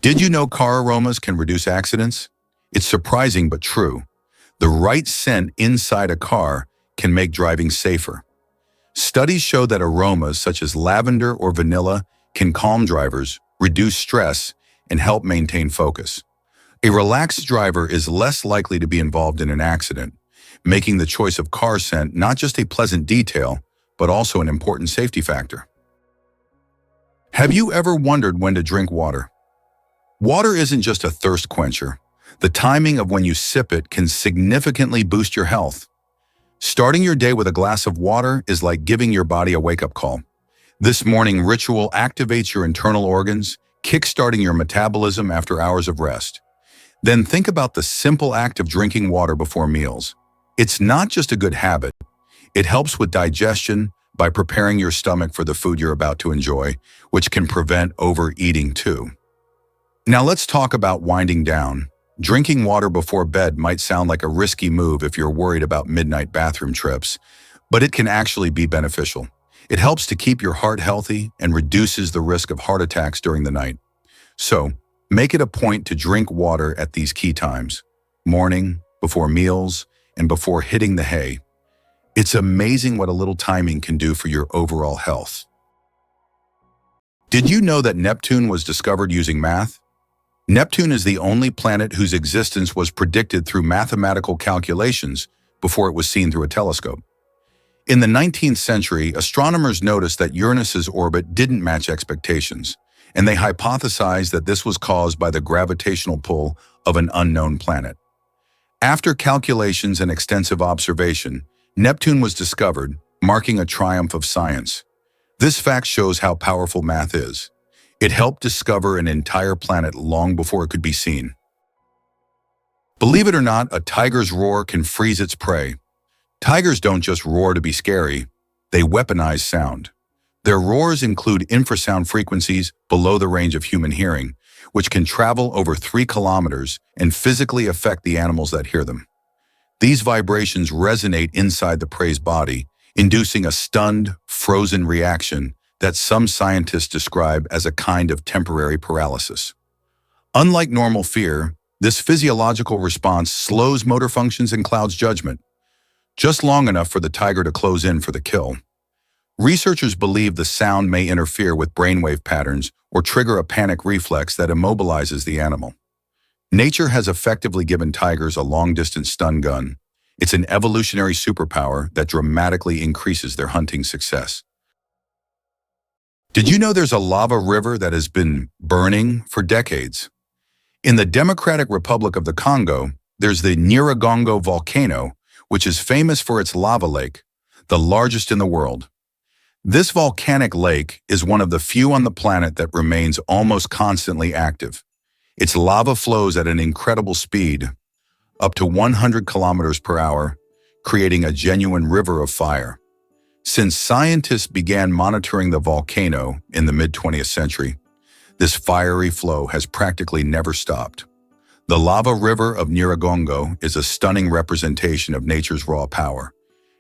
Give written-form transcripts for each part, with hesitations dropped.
Did you know car aromas can reduce accidents? It's surprising but true. The right scent inside a car can make driving safer. Studies show that aromas such as lavender or vanilla can calm drivers, reduce stress, and help maintain focus. A relaxed driver is less likely to be involved in an accident, making the choice of car scent not just a pleasant detail, but also an important safety factor. Have you ever wondered when to drink water? Water isn't just a thirst quencher. The timing of when you sip it can significantly boost your health. Starting your day with a glass of water is like giving your body a wake-up call. This morning ritual activates your internal organs, kickstarting your metabolism after hours of rest. Then think about the simple act of drinking water before meals. It's not just a good habit. It helps with digestion by preparing your stomach for the food you're about to enjoy, which can prevent overeating too. Now let's talk about winding down. Drinking water before bed might sound like a risky move if you're worried about midnight bathroom trips, but it can actually be beneficial. It helps to keep your heart healthy and reduces the risk of heart attacks during the night. So, make it a point to drink water at these key times: morning, before meals, and before hitting the hay. It's amazing what a little timing can do for your overall health. Did you know that Neptune was discovered using math? Neptune is the only planet whose existence was predicted through mathematical calculations before it was seen through a telescope. In the 19th century, astronomers noticed that Uranus's orbit didn't match expectations, and they hypothesized that this was caused by the gravitational pull of an unknown planet. After calculations and extensive observation, Neptune was discovered, marking a triumph of science. This fact shows how powerful math is. It helped discover an entire planet long before it could be seen. Believe it or not, a tiger's roar can freeze its prey. Tigers don't just roar to be scary, they weaponize sound. Their roars include infrasound frequencies below the range of human hearing, which can travel over 3 kilometers and physically affect the animals that hear them. These vibrations resonate inside the prey's body, inducing a stunned, frozen reaction that some scientists describe as a kind of temporary paralysis. Unlike normal fear, this physiological response slows motor functions and clouds judgment, just long enough for the tiger to close in for the kill. Researchers believe the sound may interfere with brainwave patterns or trigger a panic reflex that immobilizes the animal. Nature has effectively given tigers a long-distance stun gun. It's an evolutionary superpower that dramatically increases their hunting success. Did you know there's a lava river that has been burning for decades? In the Democratic Republic of the Congo, there's the Nyiragongo volcano, which is famous for its lava lake, the largest in the world. This volcanic lake is one of the few on the planet that remains almost constantly active. Its lava flows at an incredible speed, up to 100 kilometers per hour, creating a genuine river of fire. Since scientists began monitoring the volcano in the mid-20th century, this fiery flow has practically never stopped. The lava river of Nyiragongo is a stunning representation of nature's raw power,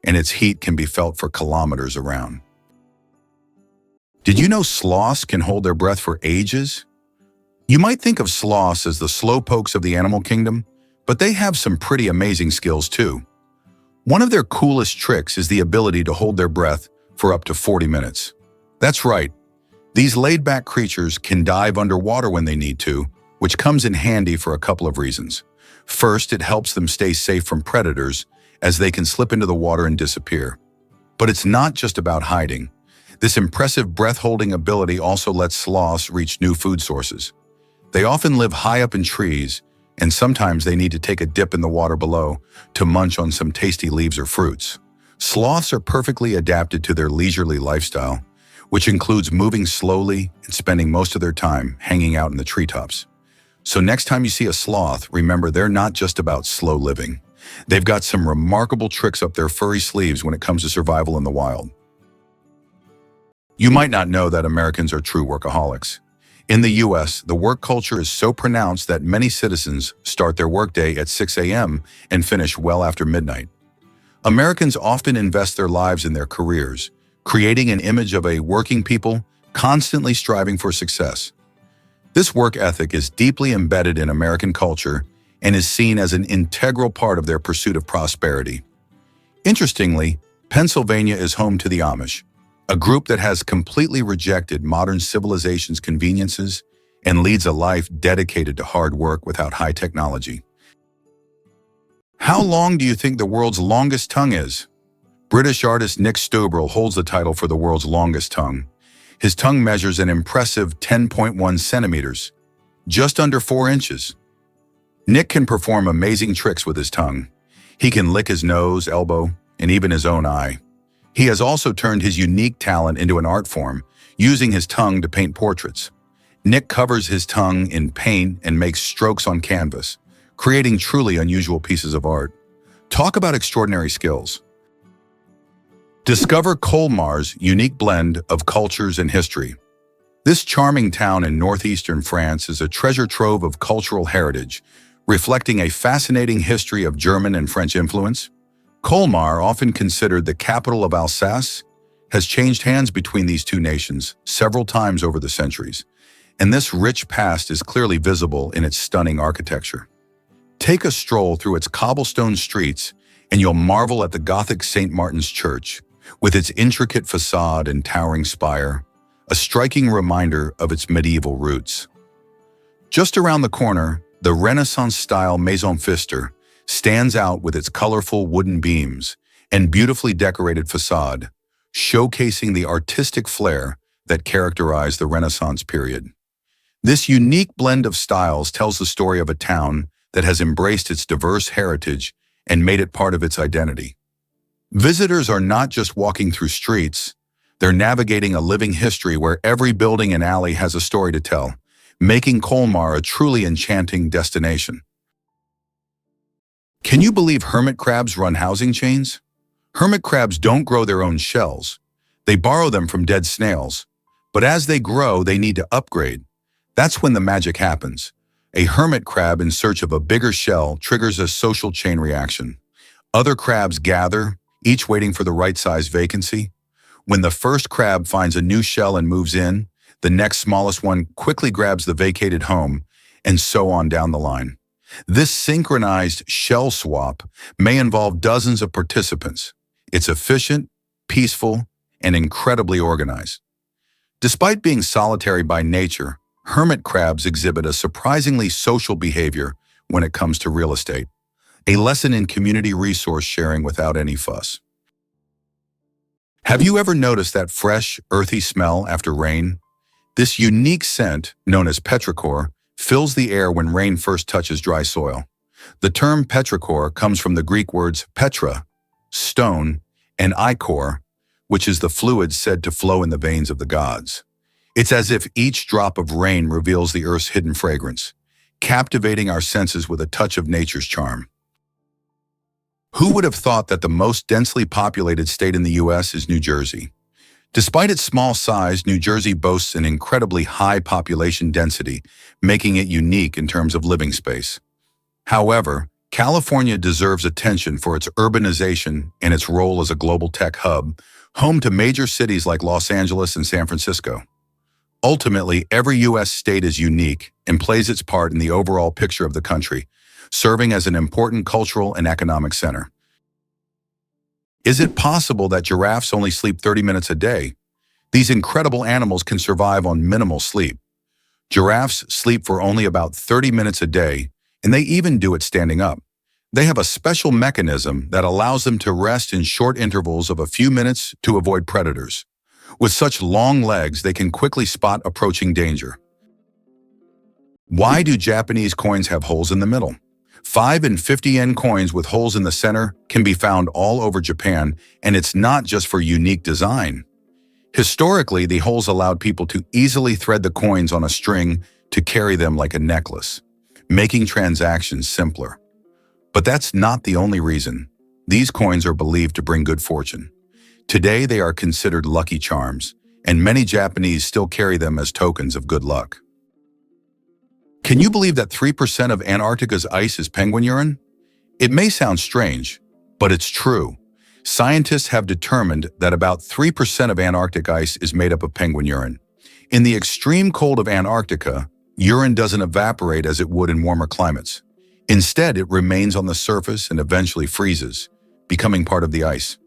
and its heat can be felt for kilometers around. Did you know sloths can hold their breath for ages? You might think of sloths as the slowpokes of the animal kingdom, but they have some pretty amazing skills too. One of their coolest tricks is the ability to hold their breath for up to 40 minutes. That's right. These laid-back creatures can dive underwater when they need to, which comes in handy for a couple of reasons. First, it helps them stay safe from predators, as they can slip into the water and disappear. But it's not just about hiding. This impressive breath-holding ability also lets sloths reach new food sources. They often live high up in trees, and sometimes they need to take a dip in the water below to munch on some tasty leaves or fruits. Sloths are perfectly adapted to their leisurely lifestyle, which includes moving slowly and spending most of their time hanging out in the treetops. So next time you see a sloth, remember they're not just about slow living. They've got some remarkable tricks up their furry sleeves when it comes to survival in the wild. You might not know that Americans are true workaholics. In the U.S., the work culture is so pronounced that many citizens start their workday at 6 a.m. and finish well after midnight. Americans often invest their lives in their careers, creating an image of a working people constantly striving for success. This work ethic is deeply embedded in American culture and is seen as an integral part of their pursuit of prosperity. Interestingly, Pennsylvania is home to the Amish, a group that has completely rejected modern civilization's conveniences and leads a life dedicated to hard work without high technology. How long do you think the world's longest tongue is? British artist Nick Stubrel holds the title for the world's longest tongue. His tongue measures an impressive 10.1 centimeters, just under 4 inches. Nick can perform amazing tricks with his tongue. He can lick his nose, elbow, and even his own eye. He has also turned his unique talent into an art form, using his tongue to paint portraits. Nick covers his tongue in paint and makes strokes on canvas, creating truly unusual pieces of art. Talk about extraordinary skills. Discover Colmar's unique blend of cultures and history. This charming town in northeastern France is a treasure trove of cultural heritage, reflecting a fascinating history of German and French influence. Colmar, often considered the capital of Alsace, has changed hands between these two nations several times over the centuries, and this rich past is clearly visible in its stunning architecture. Take a stroll through its cobblestone streets and you'll marvel at the Gothic St. Martin's Church, with its intricate facade and towering spire, a striking reminder of its medieval roots. Just around the corner, the Renaissance-style Maison Pfister stands out with its colorful wooden beams and beautifully decorated facade, showcasing the artistic flair that characterized the Renaissance period. This unique blend of styles tells the story of a town that has embraced its diverse heritage and made it part of its identity. Visitors are not just walking through streets, they're navigating a living history where every building and alley has a story to tell, making Colmar a truly enchanting destination. Can you believe hermit crabs run housing chains? Hermit crabs don't grow their own shells. They borrow them from dead snails. But as they grow, they need to upgrade. That's when the magic happens. A hermit crab in search of a bigger shell triggers a social chain reaction. Other crabs gather, each waiting for the right size vacancy. When the first crab finds a new shell and moves in, the next smallest one quickly grabs the vacated home, and so on down the line. This synchronized shell swap may involve dozens of participants. It's efficient, peaceful, and incredibly organized. Despite being solitary by nature, hermit crabs exhibit a surprisingly social behavior when it comes to real estate, a lesson in community resource sharing without any fuss. Have you ever noticed that fresh, earthy smell after rain? This unique scent, known as petrichor, fills the air when rain first touches dry soil. The term petrichor comes from the Greek words petra, stone, and ichor, which is the fluid said to flow in the veins of the gods. It's as if each drop of rain reveals the earth's hidden fragrance, captivating our senses with a touch of nature's charm. Who would have thought that the most densely populated state in the U.S. is New Jersey? Despite its small size, New Jersey boasts an incredibly high population density, making it unique in terms of living space. However, California deserves attention for its urbanization and its role as a global tech hub, home to major cities like Los Angeles and San Francisco. Ultimately, every U.S. state is unique and plays its part in the overall picture of the country, serving as an important cultural and economic center. Is it possible that giraffes only sleep 30 minutes a day? These incredible animals can survive on minimal sleep. Giraffes sleep for only about 30 minutes a day, and they even do it standing up. They have a special mechanism that allows them to rest in short intervals of a few minutes to avoid predators. With such long legs, they can quickly spot approaching danger. Why do Japanese coins have holes in the middle? 5 and 50 yen coins with holes in the center can be found all over Japan, and it's not just for unique design. Historically, the holes allowed people to easily thread the coins on a string to carry them like a necklace, making transactions simpler. But that's not the only reason. These coins are believed to bring good fortune. Today, they are considered lucky charms, and many Japanese still carry them as tokens of good luck. Can you believe that 3% of Antarctica's ice is penguin urine? It may sound strange, but it's true. Scientists have determined that about 3% of Antarctic ice is made up of penguin urine. In the extreme cold of Antarctica, Urine doesn't evaporate as it would in warmer climates. Instead, it remains on the surface and eventually freezes, becoming part of the ice.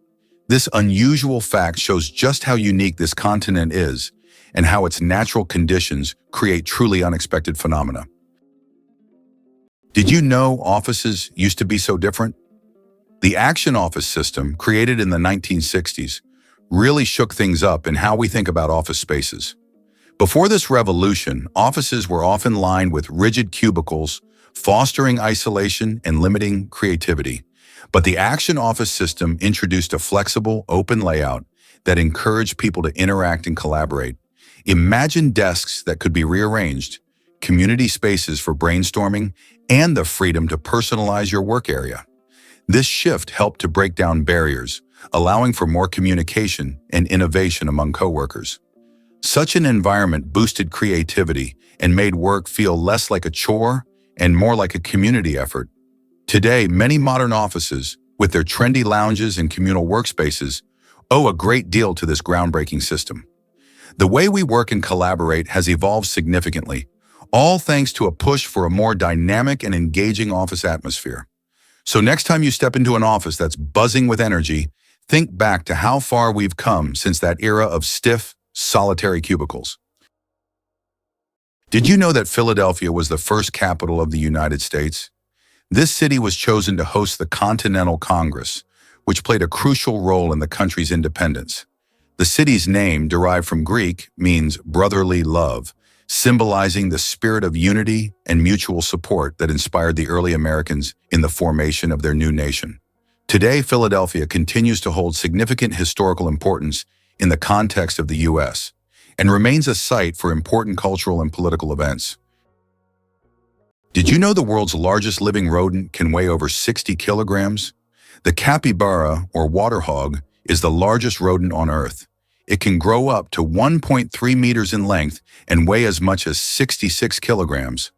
This unusual fact shows just how unique this continent is and how its natural conditions create truly unexpected phenomena. Did you know offices used to be so different? The action office system, created in the 1960s, really shook things up in how we think about office spaces. Before this revolution, offices were often lined with rigid cubicles, fostering isolation and limiting creativity. But the action office system introduced a flexible, open layout that encouraged people to interact and collaborate. Imagine desks that could be rearranged, community spaces for brainstorming, and the freedom to personalize your work area. This shift helped to break down barriers, allowing for more communication and innovation among coworkers. Such an environment boosted creativity and made work feel less like a chore and more like a community effort. Today, many modern offices, with their trendy lounges and communal workspaces, owe a great deal to this groundbreaking system. The way we work and collaborate has evolved significantly, all thanks to a push for a more dynamic and engaging office atmosphere. So next time you step into an office that's buzzing with energy, think back to how far we've come since that era of stiff, solitary cubicles. Did you know that Philadelphia was the first capital of the United States? This city was chosen to host the Continental Congress, which played a crucial role in the country's independence. The city's name, derived from Greek, means brotherly love, symbolizing the spirit of unity and mutual support that inspired the early Americans in the formation of their new nation. Today, Philadelphia continues to hold significant historical importance in the context of the U.S. and remains a site for important cultural and political events. Did you know the world's largest living rodent can weigh over 60 kilograms? The capybara, or water hog, is the largest rodent on Earth. It can grow up to 1.3 meters in length and weigh as much as 66 kilograms.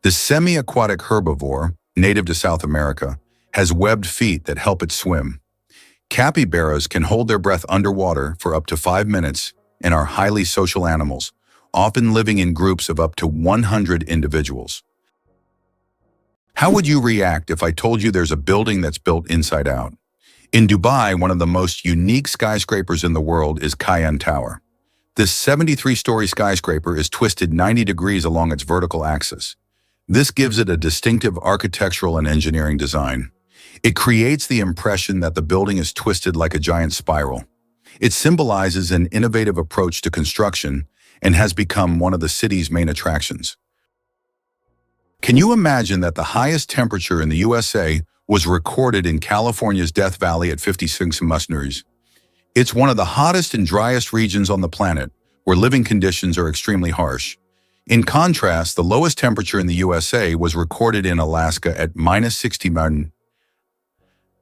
This semi-aquatic herbivore, native to South America, has webbed feet that help it swim. Capybaras can hold their breath underwater for up to 5 minutes and are highly social animals, often living in groups of up to 100 individuals. How would you react if I told you there's a building that's built inside out? In Dubai, one of the most unique skyscrapers in the world is Cayenne Tower. This 73-story skyscraper is twisted 90 degrees along its vertical axis. This gives it a distinctive architectural and engineering design. It creates the impression that the building is twisted like a giant spiral. It symbolizes an innovative approach to construction and has become one of the city's main attractions. Can you imagine that the highest temperature in the USA was recorded in California's Death Valley at 56 degrees? It's one of the hottest and driest regions on the planet, where living conditions are extremely harsh. In contrast, the lowest temperature in the USA was recorded in Alaska at -60.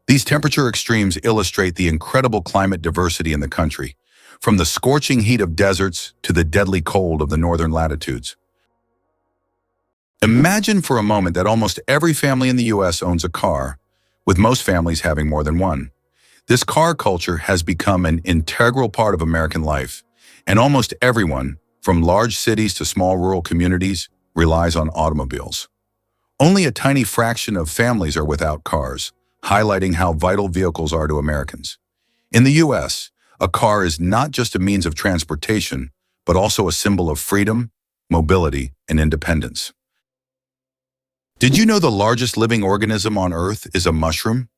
These temperature extremes illustrate the incredible climate diversity in the country, from the scorching heat of deserts to the deadly cold of the northern latitudes. Imagine for a moment that almost every family in the U.S. owns a car, with most families having more than one. This car culture has become an integral part of American life, and almost everyone, from large cities to small rural communities, relies on automobiles. Only a tiny fraction of families are without cars, highlighting how vital vehicles are to Americans. In the U.S., a car is not just a means of transportation, but also a symbol of freedom, mobility, and independence. Did you know the largest living organism on Earth is a mushroom?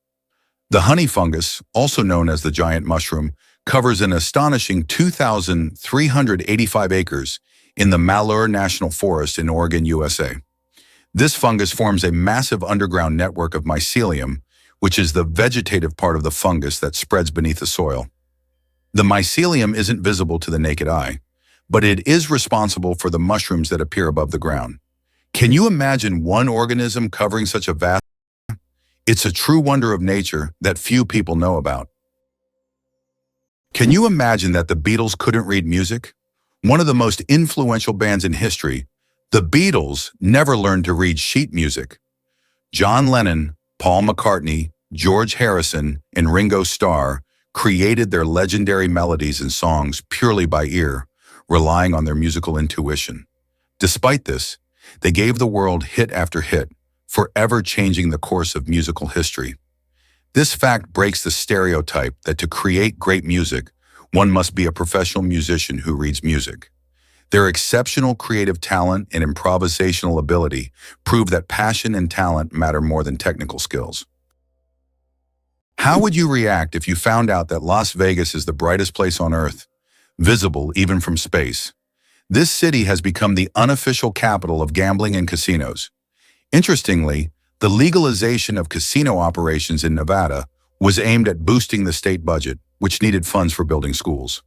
The honey fungus, also known as the giant mushroom, covers an astonishing 2,385 acres in the Malheur National Forest in Oregon, USA. This fungus forms a massive underground network of mycelium, which is the vegetative part of the fungus that spreads beneath the soil. The mycelium isn't visible to the naked eye, but it is responsible for the mushrooms that appear above the ground. Can you imagine one organism covering such a vast area? It's a true wonder of nature that few people know about. Can you imagine that the Beatles couldn't read music? One of the most influential bands in history, the Beatles never learned to read sheet music. John Lennon, Paul McCartney, George Harrison, and Ringo Starr created their legendary melodies and songs purely by ear, relying on their musical intuition. Despite this, They gave the world hit after hit, forever changing the course of musical history. This fact breaks the stereotype that to create great music, one must be a professional musician who reads music. Their exceptional creative talent and improvisational ability prove that passion and talent matter more than technical skills. How would you react if you found out that Las Vegas is the brightest place on Earth, visible even from space? This city has become the unofficial capital of gambling and casinos. Interestingly, the legalization of casino operations in Nevada was aimed at boosting the state budget, which needed funds for building schools.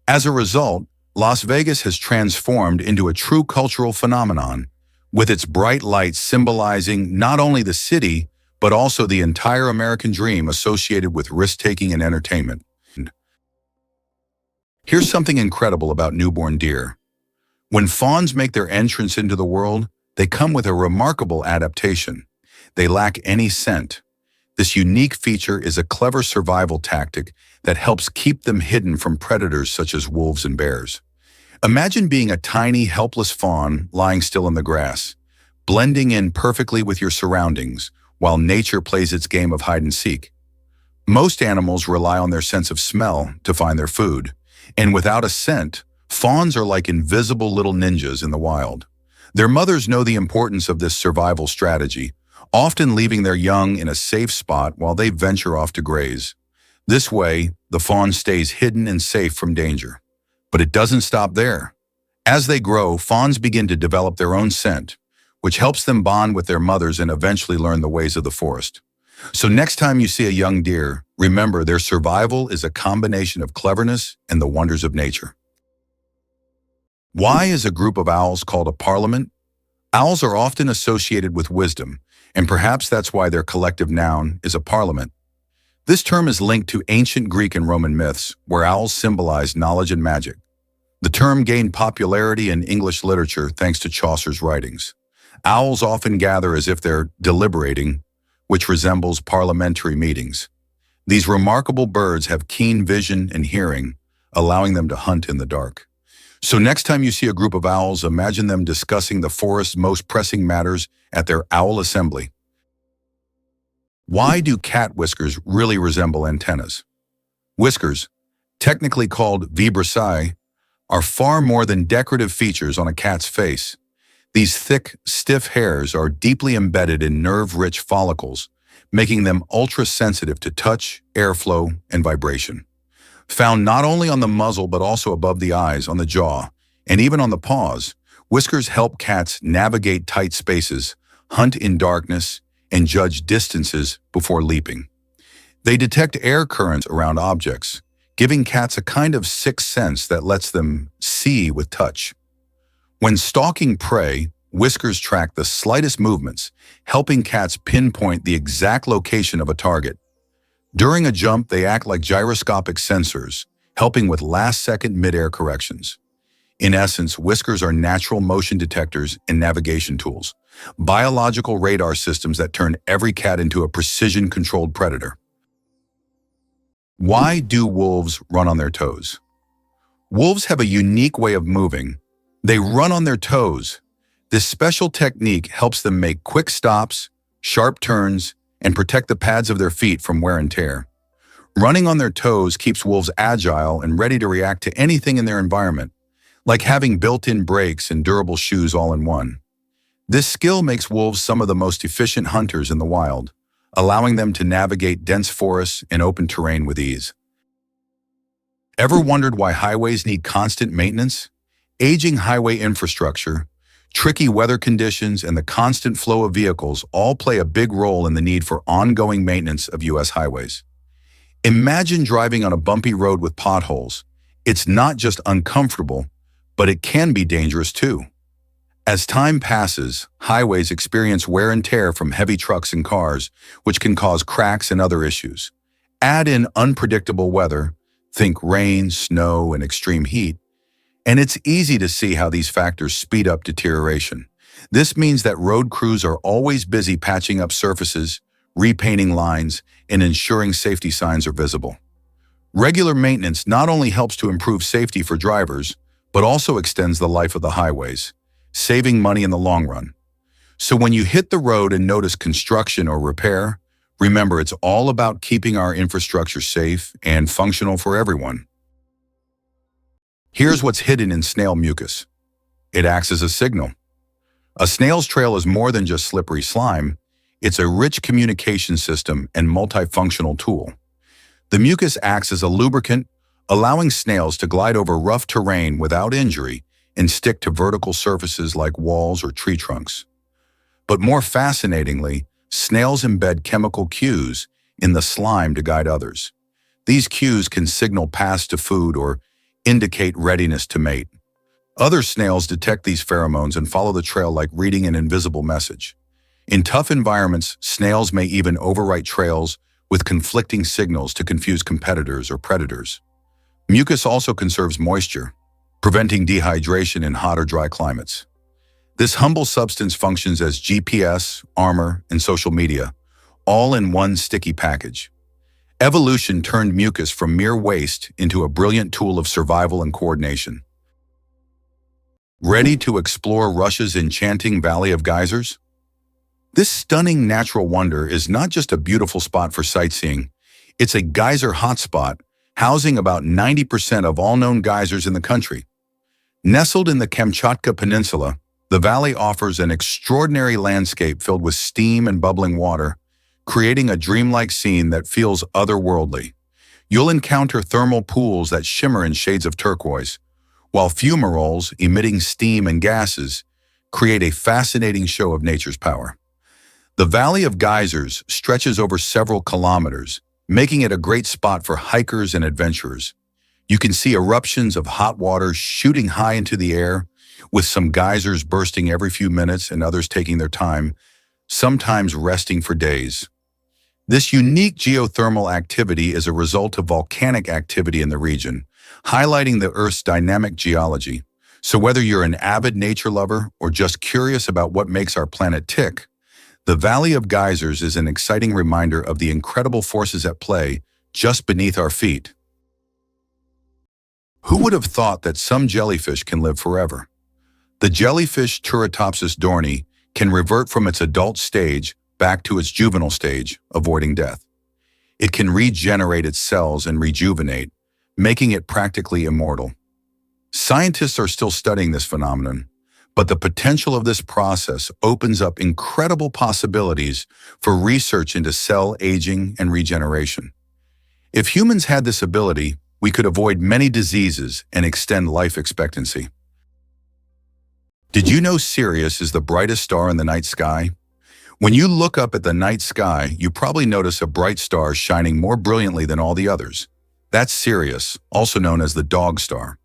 As a result, Las Vegas has transformed into a true cultural phenomenon, with its bright lights symbolizing not only the city, but also the entire American dream associated with risk-taking and entertainment. Here's something incredible about newborn deer. When fawns make their entrance into the world, they come with a remarkable adaptation. They lack any scent. This unique feature is a clever survival tactic that helps keep them hidden from predators such as wolves and bears. Imagine being a tiny, helpless fawn lying still in the grass, blending in perfectly with your surroundings while nature plays its game of hide and seek. Most animals rely on their sense of smell to find their food, and without a scent, fawns are like invisible little ninjas in the wild. Their mothers know the importance of this survival strategy, often leaving their young in a safe spot while they venture off to graze. This way, the fawn stays hidden and safe from danger. But it doesn't stop there. As they grow, fawns begin to develop their own scent, which helps them bond with their mothers and eventually learn the ways of the forest. So next time you see a young deer, remember their survival is a combination of cleverness and the wonders of nature. Why is a group of owls called a parliament? Owls are often associated with wisdom, and perhaps that's why their collective noun is a parliament. This term is linked to ancient Greek and Roman myths, where owls symbolize knowledge and magic. The term gained popularity in English literature thanks to Chaucer's writings. Owls often gather as if they're deliberating, which resembles parliamentary meetings. These remarkable birds have keen vision and hearing, allowing them to hunt in the dark. So next time you see a group of owls, imagine them discussing the forest's most pressing matters at their owl assembly. Why do cat whiskers really resemble antennas? Whiskers, technically called vibrissae, are far more than decorative features on a cat's face. These thick, stiff hairs are deeply embedded in nerve-rich follicles, making them ultra-sensitive to touch, airflow, and vibration. Found not only on the muzzle but also above the eyes, on the jaw, and even on the paws, whiskers help cats navigate tight spaces, hunt in darkness, and judge distances before leaping. They detect air currents around objects, giving cats a kind of sixth sense that lets them see with touch. When stalking prey, whiskers track the slightest movements, helping cats pinpoint the exact location of a target. During a jump, they act like gyroscopic sensors, helping with last-second mid-air corrections. In essence, whiskers are natural motion detectors and navigation tools, biological radar systems that turn every cat into a precision-controlled predator. Why do wolves run on their toes? Wolves have a unique way of moving. They run on their toes. This special technique helps them make quick stops, sharp turns, and protect the pads of their feet from wear and tear. Running on their toes keeps wolves agile and ready to react to anything in their environment, like having built-in brakes and durable shoes all in one. This skill makes wolves some of the most efficient hunters in the wild, allowing them to navigate dense forests and open terrain with ease. Ever wondered why highways need constant maintenance? Aging highway infrastructure, tricky weather conditions, and the constant flow of vehicles all play a big role in the need for ongoing maintenance of U.S. highways. Imagine driving on a bumpy road with potholes. It's not just uncomfortable, but it can be dangerous too. As time passes, highways experience wear and tear from heavy trucks and cars, which can cause cracks and other issues. Add in unpredictable weather, think rain, snow, and extreme heat, and it's easy to see how these factors speed up deterioration. This means that road crews are always busy patching up surfaces, repainting lines, and ensuring safety signs are visible. Regular maintenance not only helps to improve safety for drivers, but also extends the life of the highways, saving money in the long run. So when you hit the road and notice construction or repair, remember it's all about keeping our infrastructure safe and functional for everyone. Here's what's hidden in snail mucus. It acts as a signal. A snail's trail is more than just slippery slime. It's a rich communication system and multifunctional tool. The mucus acts as a lubricant, allowing snails to glide over rough terrain without injury and stick to vertical surfaces like walls or tree trunks. But more fascinatingly, snails embed chemical cues in the slime to guide others. These cues can signal paths to food or indicate readiness to mate. Other snails detect these pheromones and follow the trail like reading an invisible message. In tough environments, snails may even overwrite trails with conflicting signals to confuse competitors or predators. Mucus also conserves moisture, preventing dehydration in hot or dry climates. This humble substance functions as GPS, armor, and social media, all in one sticky package. Evolution turned mucus from mere waste into a brilliant tool of survival and coordination. Ready to explore Russia's enchanting Valley of Geysers? This stunning natural wonder is not just a beautiful spot for sightseeing, it's a geyser hotspot housing about 90% of all known geysers in the country. Nestled in the Kamchatka Peninsula, the valley offers an extraordinary landscape filled with steam and bubbling water, creating a dreamlike scene that feels otherworldly. You'll encounter thermal pools that shimmer in shades of turquoise, while fumaroles emitting steam and gases create a fascinating show of nature's power. The Valley of Geysers stretches over several kilometers, making it a great spot for hikers and adventurers. You can see eruptions of hot water shooting high into the air, with some geysers bursting every few minutes and others taking their time, sometimes resting for days. This unique geothermal activity is a result of volcanic activity in the region, highlighting the Earth's dynamic geology. So whether you're an avid nature lover or just curious about what makes our planet tick, the Valley of Geysers is an exciting reminder of the incredible forces at play just beneath our feet. Who would have thought that some jellyfish can live forever? The jellyfish Turritopsis dohrnii can revert from its adult stage back to its juvenile stage, avoiding death. It can regenerate its cells and rejuvenate, making it practically immortal. Scientists are still studying this phenomenon, but the potential of this process opens up incredible possibilities for research into cell aging and regeneration. If humans had this ability, we could avoid many diseases and extend life expectancy. Did you know Sirius is the brightest star in the night sky? When you look up at the night sky, you probably notice a bright star shining more brilliantly than all the others. That's Sirius, also known as the Dog Star.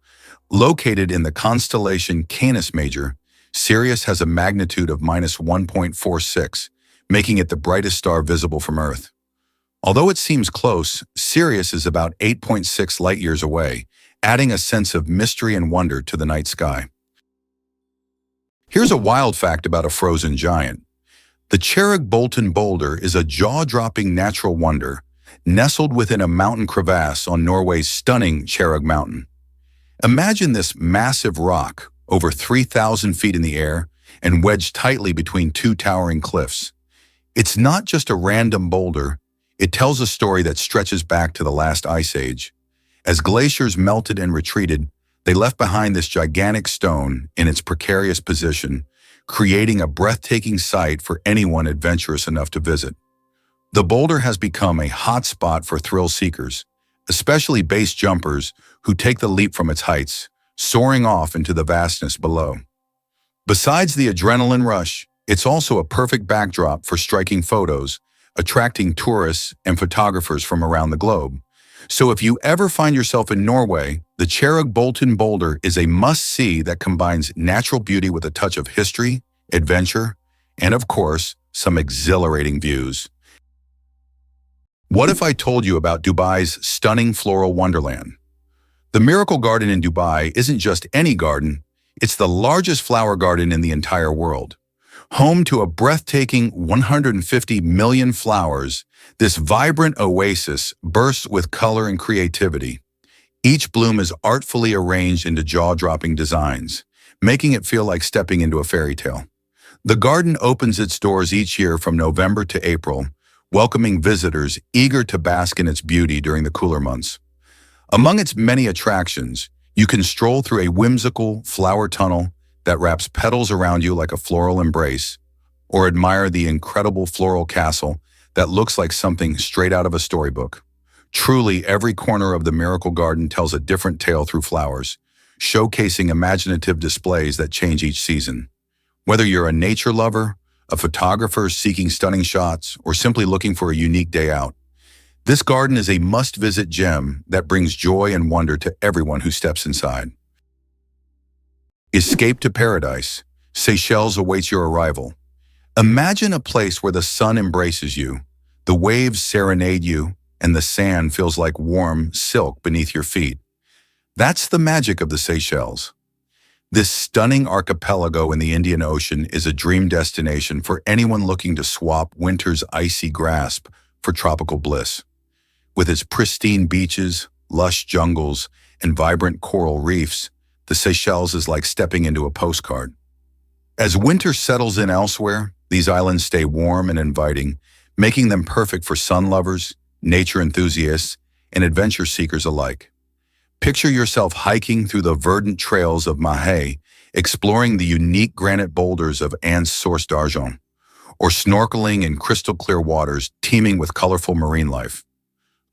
Located in the constellation Canis Major, Sirius has a magnitude of -1.46, making it the brightest star visible from Earth. Although it seems close, Sirius is about 8.6 light-years away, adding a sense of mystery and wonder to the night sky. Here's a wild fact about a frozen giant. The Cherrig-Bolton boulder is a jaw-dropping natural wonder, nestled within a mountain crevasse on Norway's stunning Cherrig Mountain. Imagine this massive rock, over 3,000 feet in the air, and wedged tightly between two towering cliffs. It's not just a random boulder, it tells a story that stretches back to the last ice age. As glaciers melted and retreated, they left behind this gigantic stone in its precarious position, creating a breathtaking sight for anyone adventurous enough to visit. The boulder has become a hotspot for thrill seekers, especially base jumpers who take the leap from its heights, soaring off into the vastness below. Besides the adrenaline rush, it's also a perfect backdrop for striking photos, attracting tourists and photographers from around the globe. So if you ever find yourself in Norway, the Cherrig-Bolton boulder is a must-see that combines natural beauty with a touch of history, adventure, and of course, some exhilarating views. What if I told you about Dubai's stunning floral wonderland? The Miracle Garden in Dubai isn't just any garden, it's the largest flower garden in the entire world. Home to a breathtaking 150 million flowers, this vibrant oasis bursts with color and creativity. Each bloom is artfully arranged into jaw-dropping designs, making it feel like stepping into a fairy tale. The garden opens its doors each year from November to April, welcoming visitors eager to bask in its beauty during the cooler months. Among its many attractions, you can stroll through a whimsical flower tunnel that wraps petals around you like a floral embrace, or admire the incredible floral castle that looks like something straight out of a storybook. Truly, every corner of the Miracle Garden tells a different tale through flowers, showcasing imaginative displays that change each season. Whether you're a nature lover, a photographer seeking stunning shots, or simply looking for a unique day out, this garden is a must-visit gem that brings joy and wonder to everyone who steps inside. Escape to paradise. Seychelles awaits your arrival. Imagine a place where the sun embraces you, the waves serenade you, and the sand feels like warm silk beneath your feet. That's the magic of the Seychelles. This stunning archipelago in the Indian Ocean is a dream destination for anyone looking to swap winter's icy grasp for tropical bliss. With its pristine beaches, lush jungles, and vibrant coral reefs, the Seychelles is like stepping into a postcard. As winter settles in elsewhere, these islands stay warm and inviting, making them perfect for sun lovers, nature enthusiasts, and adventure seekers alike. Picture yourself hiking through the verdant trails of Mahé, exploring the unique granite boulders of Anse Source d'Argent, or snorkeling in crystal-clear waters teeming with colorful marine life.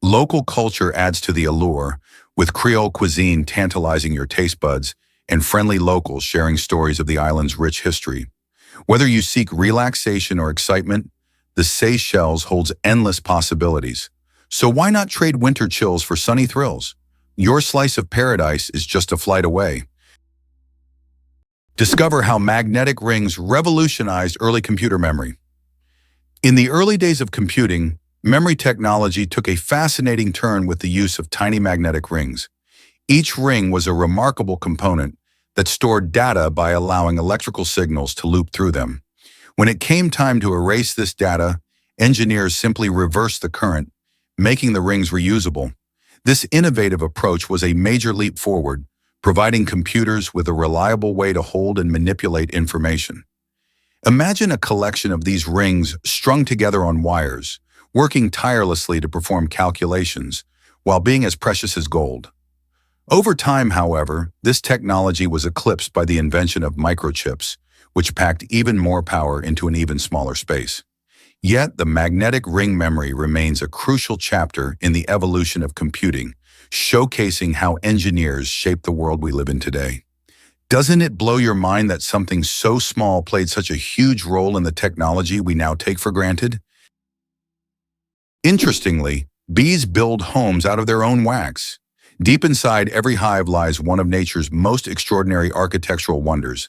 Local culture adds to the allure, with Creole cuisine tantalizing your taste buds and friendly locals sharing stories of the island's rich history. Whether you seek relaxation or excitement, the Seychelles holds endless possibilities. So why not trade winter chills for sunny thrills? Your slice of paradise is just a flight away. Discover how magnetic rings revolutionized early computer memory. In the early days of computing, memory technology took a fascinating turn with the use of tiny magnetic rings. Each ring was a remarkable component that stored data by allowing electrical signals to loop through them. When it came time to erase this data, engineers simply reversed the current, making the rings reusable. This innovative approach was a major leap forward, providing computers with a reliable way to hold and manipulate information. Imagine a collection of these rings strung together on wires, working tirelessly to perform calculations, while being as precious as gold. Over time, however, this technology was eclipsed by the invention of microchips, which packed even more power into an even smaller space. Yet, the magnetic ring memory remains a crucial chapter in the evolution of computing, showcasing how engineers shape the world we live in today. Doesn't it blow your mind that something so small played such a huge role in the technology we now take for granted? Interestingly, bees build homes out of their own wax. Deep inside every hive lies one of nature's most extraordinary architectural wonders,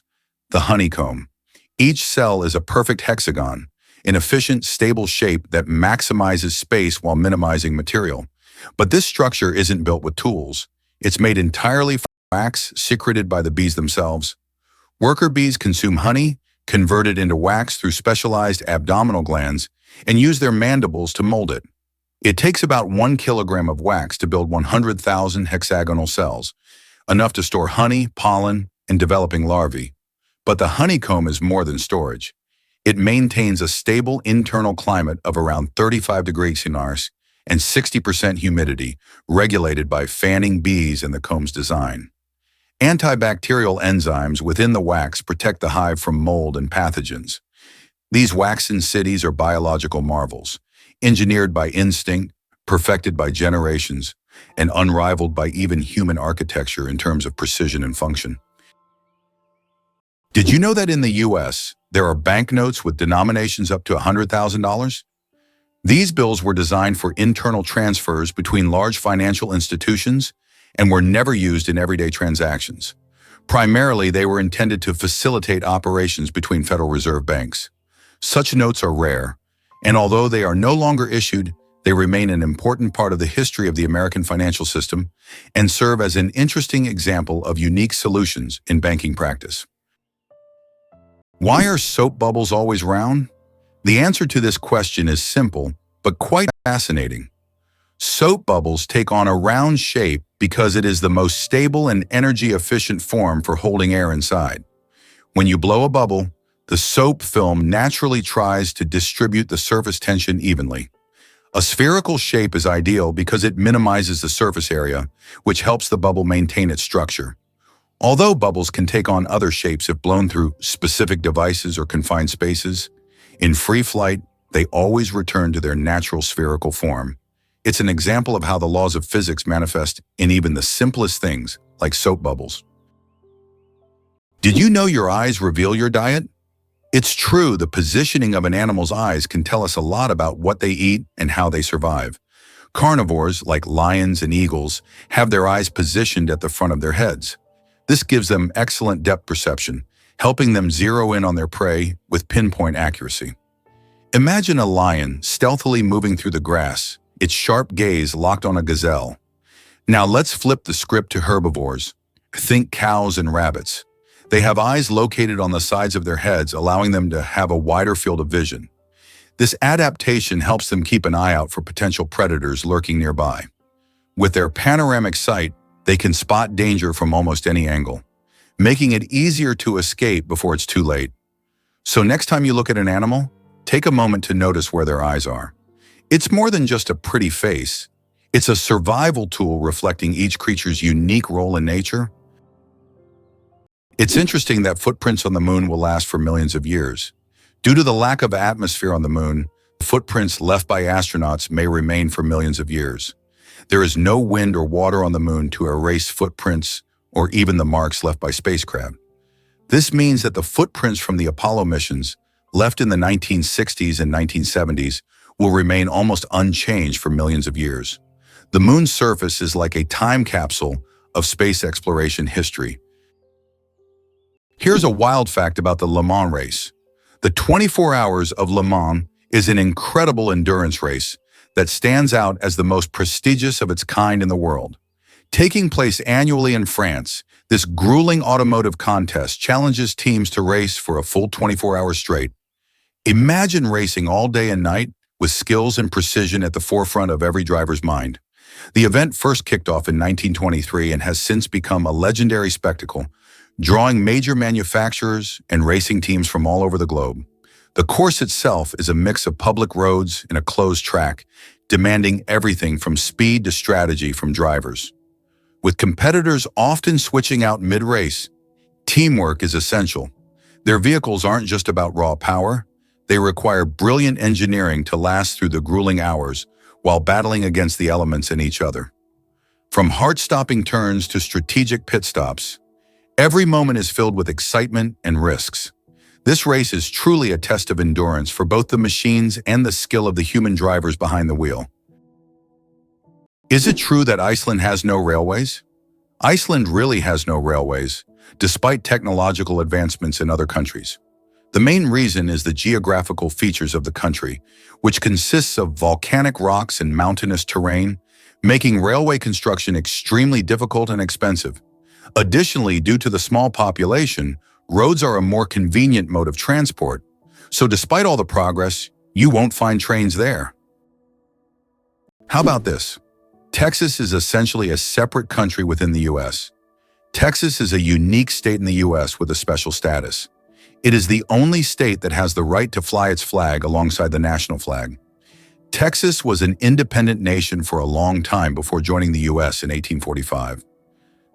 the honeycomb. Each cell is a perfect hexagon, an efficient, stable shape that maximizes space while minimizing material. But this structure isn't built with tools. It's made entirely from wax secreted by the bees themselves. Worker bees consume honey, convert it into wax through specialized abdominal glands, and use their mandibles to mold it. It takes about 1 kilogram of wax to build 100,000 hexagonal cells, enough to store honey, pollen, and developing larvae. But the honeycomb is more than storage. It maintains a stable internal climate of around 35 degrees Celsius and 60% humidity, regulated by fanning bees and the comb's design. Antibacterial enzymes within the wax protect the hive from mold and pathogens. These waxen cities are biological marvels, engineered by instinct, perfected by generations, and unrivaled by even human architecture in terms of precision and function. Did you know that in the US, there are banknotes with denominations up to $100,000? These bills were designed for internal transfers between large financial institutions and were never used in everyday transactions. Primarily, they were intended to facilitate operations between Federal Reserve banks. Such notes are rare, and although they are no longer issued, they remain an important part of the history of the American financial system and serve as an interesting example of unique solutions in banking practice. Why are soap bubbles always round? The answer to this question is simple, but quite fascinating. Soap bubbles take on a round shape because it is the most stable and energy-efficient form for holding air inside. When you blow a bubble, the soap film naturally tries to distribute the surface tension evenly. A spherical shape is ideal because it minimizes the surface area, which helps the bubble maintain its structure. Although bubbles can take on other shapes if blown through specific devices or confined spaces, in free flight, they always return to their natural spherical form. It's an example of how the laws of physics manifest in even the simplest things, like soap bubbles. Did you know your eyes reveal your diet? It's true, the positioning of an animal's eyes can tell us a lot about what they eat and how they survive. Carnivores, like lions and eagles, have their eyes positioned at the front of their heads. This gives them excellent depth perception, helping them zero in on their prey with pinpoint accuracy. Imagine a lion stealthily moving through the grass, its sharp gaze locked on a gazelle. Now let's flip the script to herbivores. Think cows and rabbits. They have eyes located on the sides of their heads, allowing them to have a wider field of vision. This adaptation helps them keep an eye out for potential predators lurking nearby. With their panoramic sight, they can spot danger from almost any angle, making it easier to escape before it's too late. So next time you look at an animal, take a moment to notice where their eyes are. It's more than just a pretty face. It's a survival tool reflecting each creature's unique role in nature. It's interesting that footprints on the moon will last for millions of years. Due to the lack of atmosphere on the moon, footprints left by astronauts may remain for millions of years. There is no wind or water on the moon to erase footprints or even the marks left by spacecraft. This means that the footprints from the Apollo missions, left in the 1960s and 1970s, will remain almost unchanged for millions of years. The moon's surface is like a time capsule of space exploration history. Here's a wild fact about the Le Mans race. The 24 hours of Le Mans is an incredible endurance race that stands out as the most prestigious of its kind in the world. Taking place annually in France, this grueling automotive contest challenges teams to race for a full 24 hours straight. Imagine racing all day and night with skills and precision at the forefront of every driver's mind. The event first kicked off in 1923 and has since become a legendary spectacle, drawing major manufacturers and racing teams from all over the globe. The course itself is a mix of public roads and a closed track, demanding everything from speed to strategy from drivers. With competitors often switching out mid-race, teamwork is essential. Their vehicles aren't just about raw power, they require brilliant engineering to last through the grueling hours while battling against the elements and each other. From heart-stopping turns to strategic pit stops, every moment is filled with excitement and risks. This race is truly a test of endurance for both the machines and the skill of the human drivers behind the wheel. Is it true that Iceland has no railways? Iceland really has no railways, despite technological advancements in other countries. The main reason is the geographical features of the country, which consists of volcanic rocks and mountainous terrain, making railway construction extremely difficult and expensive. Additionally, due to the small population, roads are a more convenient mode of transport, so despite all the progress, you won't find trains there. How about this? Texas is essentially a separate country within the U.S. Texas is a unique state in the U.S. with a special status. It is the only state that has the right to fly its flag alongside the national flag. Texas was an independent nation for a long time before joining the U.S. in 1845.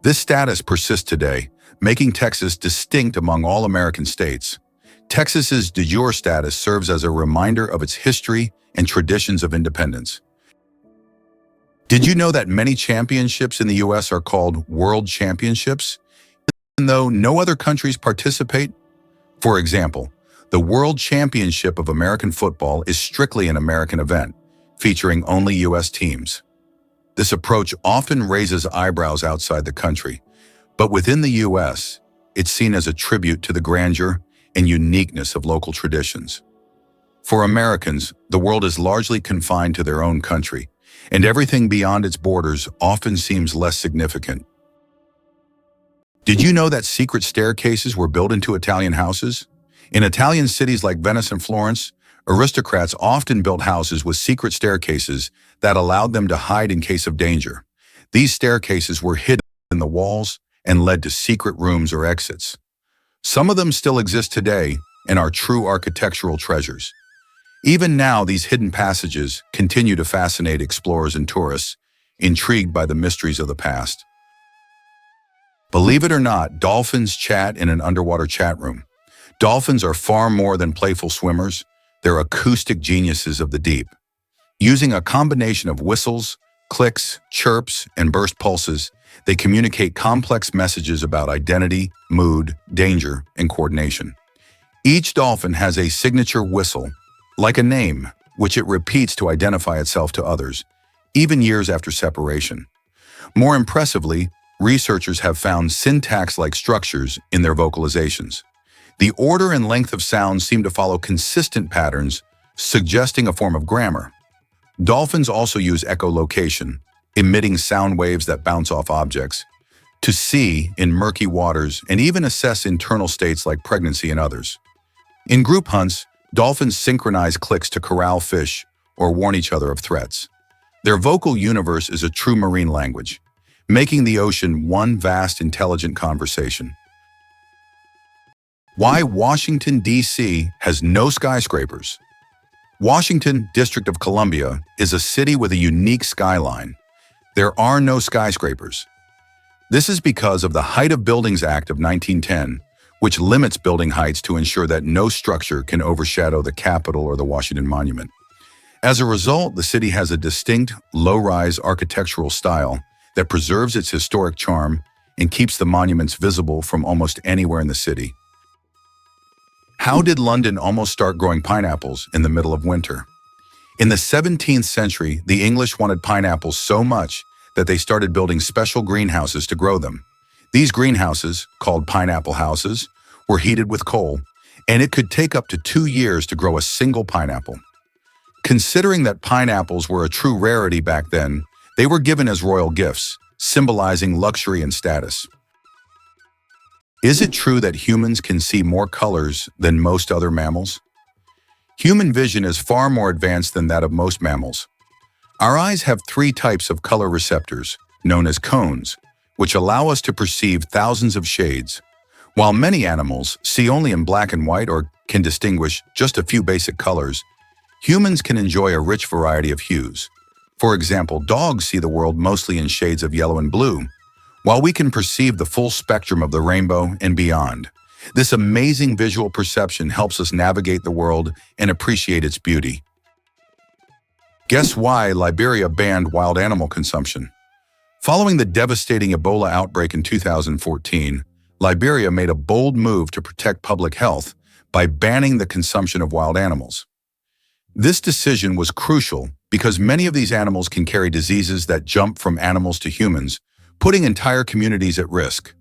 This status persists today, making Texas distinct among all American states. Texas's de jure status serves as a reminder of its history and traditions of independence. Did you know that many championships in the U.S. are called World Championships, even though no other countries participate? For example, the World Championship of American Football is strictly an American event, featuring only U.S. teams. This approach often raises eyebrows outside the country, but within the U.S., it's seen as a tribute to the grandeur and uniqueness of local traditions. For Americans, the world is largely confined to their own country, and everything beyond its borders often seems less significant. Did you know that secret staircases were built into Italian houses? In Italian cities like Venice and Florence, aristocrats often built houses with secret staircases that allowed them to hide in case of danger. These staircases were hidden in the walls and led to secret rooms or exits. Some of them still exist today and are true architectural treasures. Even now, these hidden passages continue to fascinate explorers and tourists, intrigued by the mysteries of the past. Believe it or not, dolphins chat in an underwater chat room. Dolphins are far more than playful swimmers. They're acoustic geniuses of the deep. Using a combination of whistles, clicks, chirps, and burst pulses, they communicate complex messages about identity, mood, danger, and coordination. Each dolphin has a signature whistle, like a name, which it repeats to identify itself to others, even years after separation. More impressively, researchers have found syntax-like structures in their vocalizations. The order and length of sounds seem to follow consistent patterns, suggesting a form of grammar. Dolphins also use echolocation, emitting sound waves that bounce off objects, to see in murky waters and even assess internal states like pregnancy in others. In group hunts, dolphins synchronize clicks to corral fish or warn each other of threats. Their vocal universe is a true marine language, making the ocean one vast, intelligent conversation. Why Washington, D.C. has no skyscrapers? Washington, District of Columbia, is a city with a unique skyline. There are no skyscrapers. This is because of the Height of Buildings Act of 1910, which limits building heights to ensure that no structure can overshadow the Capitol or the Washington Monument. As a result, the city has a distinct, low-rise architectural style that preserves its historic charm and keeps the monuments visible from almost anywhere in the city. How did London almost start growing pineapples in the middle of winter? In the 17th century, the English wanted pineapples so much that they started building special greenhouses to grow them. These greenhouses, called pineapple houses, were heated with coal, and it could take up to 2 years to grow a single pineapple. Considering that pineapples were a true rarity back then, they were given as royal gifts, symbolizing luxury and status. Is it true that humans can see more colors than most other mammals? Human vision is far more advanced than that of most mammals. Our eyes have 3 types of color receptors, known as cones, which allow us to perceive thousands of shades. While many animals see only in black and white or can distinguish just a few basic colors, humans can enjoy a rich variety of hues. For example, dogs see the world mostly in shades of yellow and blue, while we can perceive the full spectrum of the rainbow and beyond. This amazing visual perception helps us navigate the world and appreciate its beauty. Guess why Liberia banned wild animal consumption? Following the devastating Ebola outbreak in 2014, Liberia made a bold move to protect public health by banning the consumption of wild animals. This decision was crucial because many of these animals can carry diseases that jump from animals to humans, putting entire communities at risk.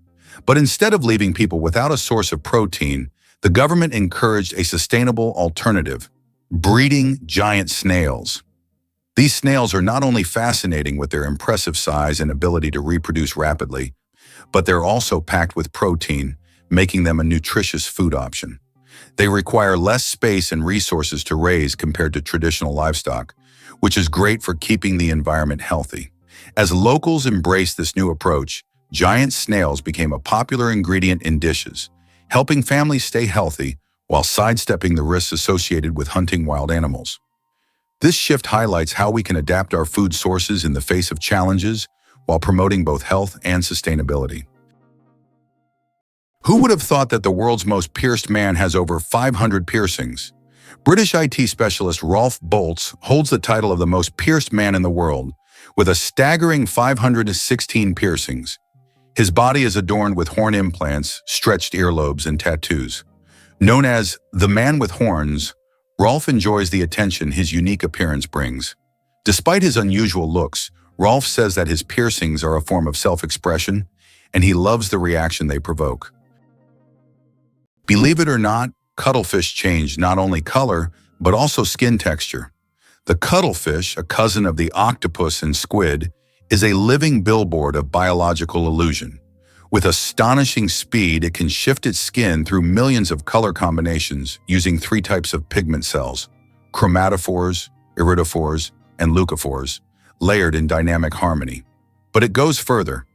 But instead of leaving people without a source of protein, the government encouraged a sustainable alternative: breeding giant snails. These snails are not only fascinating with their impressive size and ability to reproduce rapidly, but they're also packed with protein, making them a nutritious food option. They require less space and resources to raise compared to traditional livestock, which is great for keeping the environment healthy. As locals embraced this new approach, giant snails became a popular ingredient in dishes, helping families stay healthy while sidestepping the risks associated with hunting wild animals. This shift highlights how we can adapt our food sources in the face of challenges while promoting both health and sustainability. Who would have thought that the world's most pierced man has over 500 piercings? British IT specialist Rolf Boltz holds the title of the most pierced man in the world, with a staggering 516 piercings. His body is adorned with horn implants, stretched earlobes, and tattoos. Known as the man with horns, Rolf enjoys the attention his unique appearance brings. Despite his unusual looks, Rolf says that his piercings are a form of self-expression, and he loves the reaction they provoke. Believe it or not, cuttlefish change not only color, but also skin texture. The cuttlefish, a cousin of the octopus and squid, is a living billboard of biological illusion. With astonishing speed, it can shift its skin through millions of color combinations using 3 types of pigment cells: chromatophores, iridophores, and leucophores, layered in dynamic harmony. But it goes further.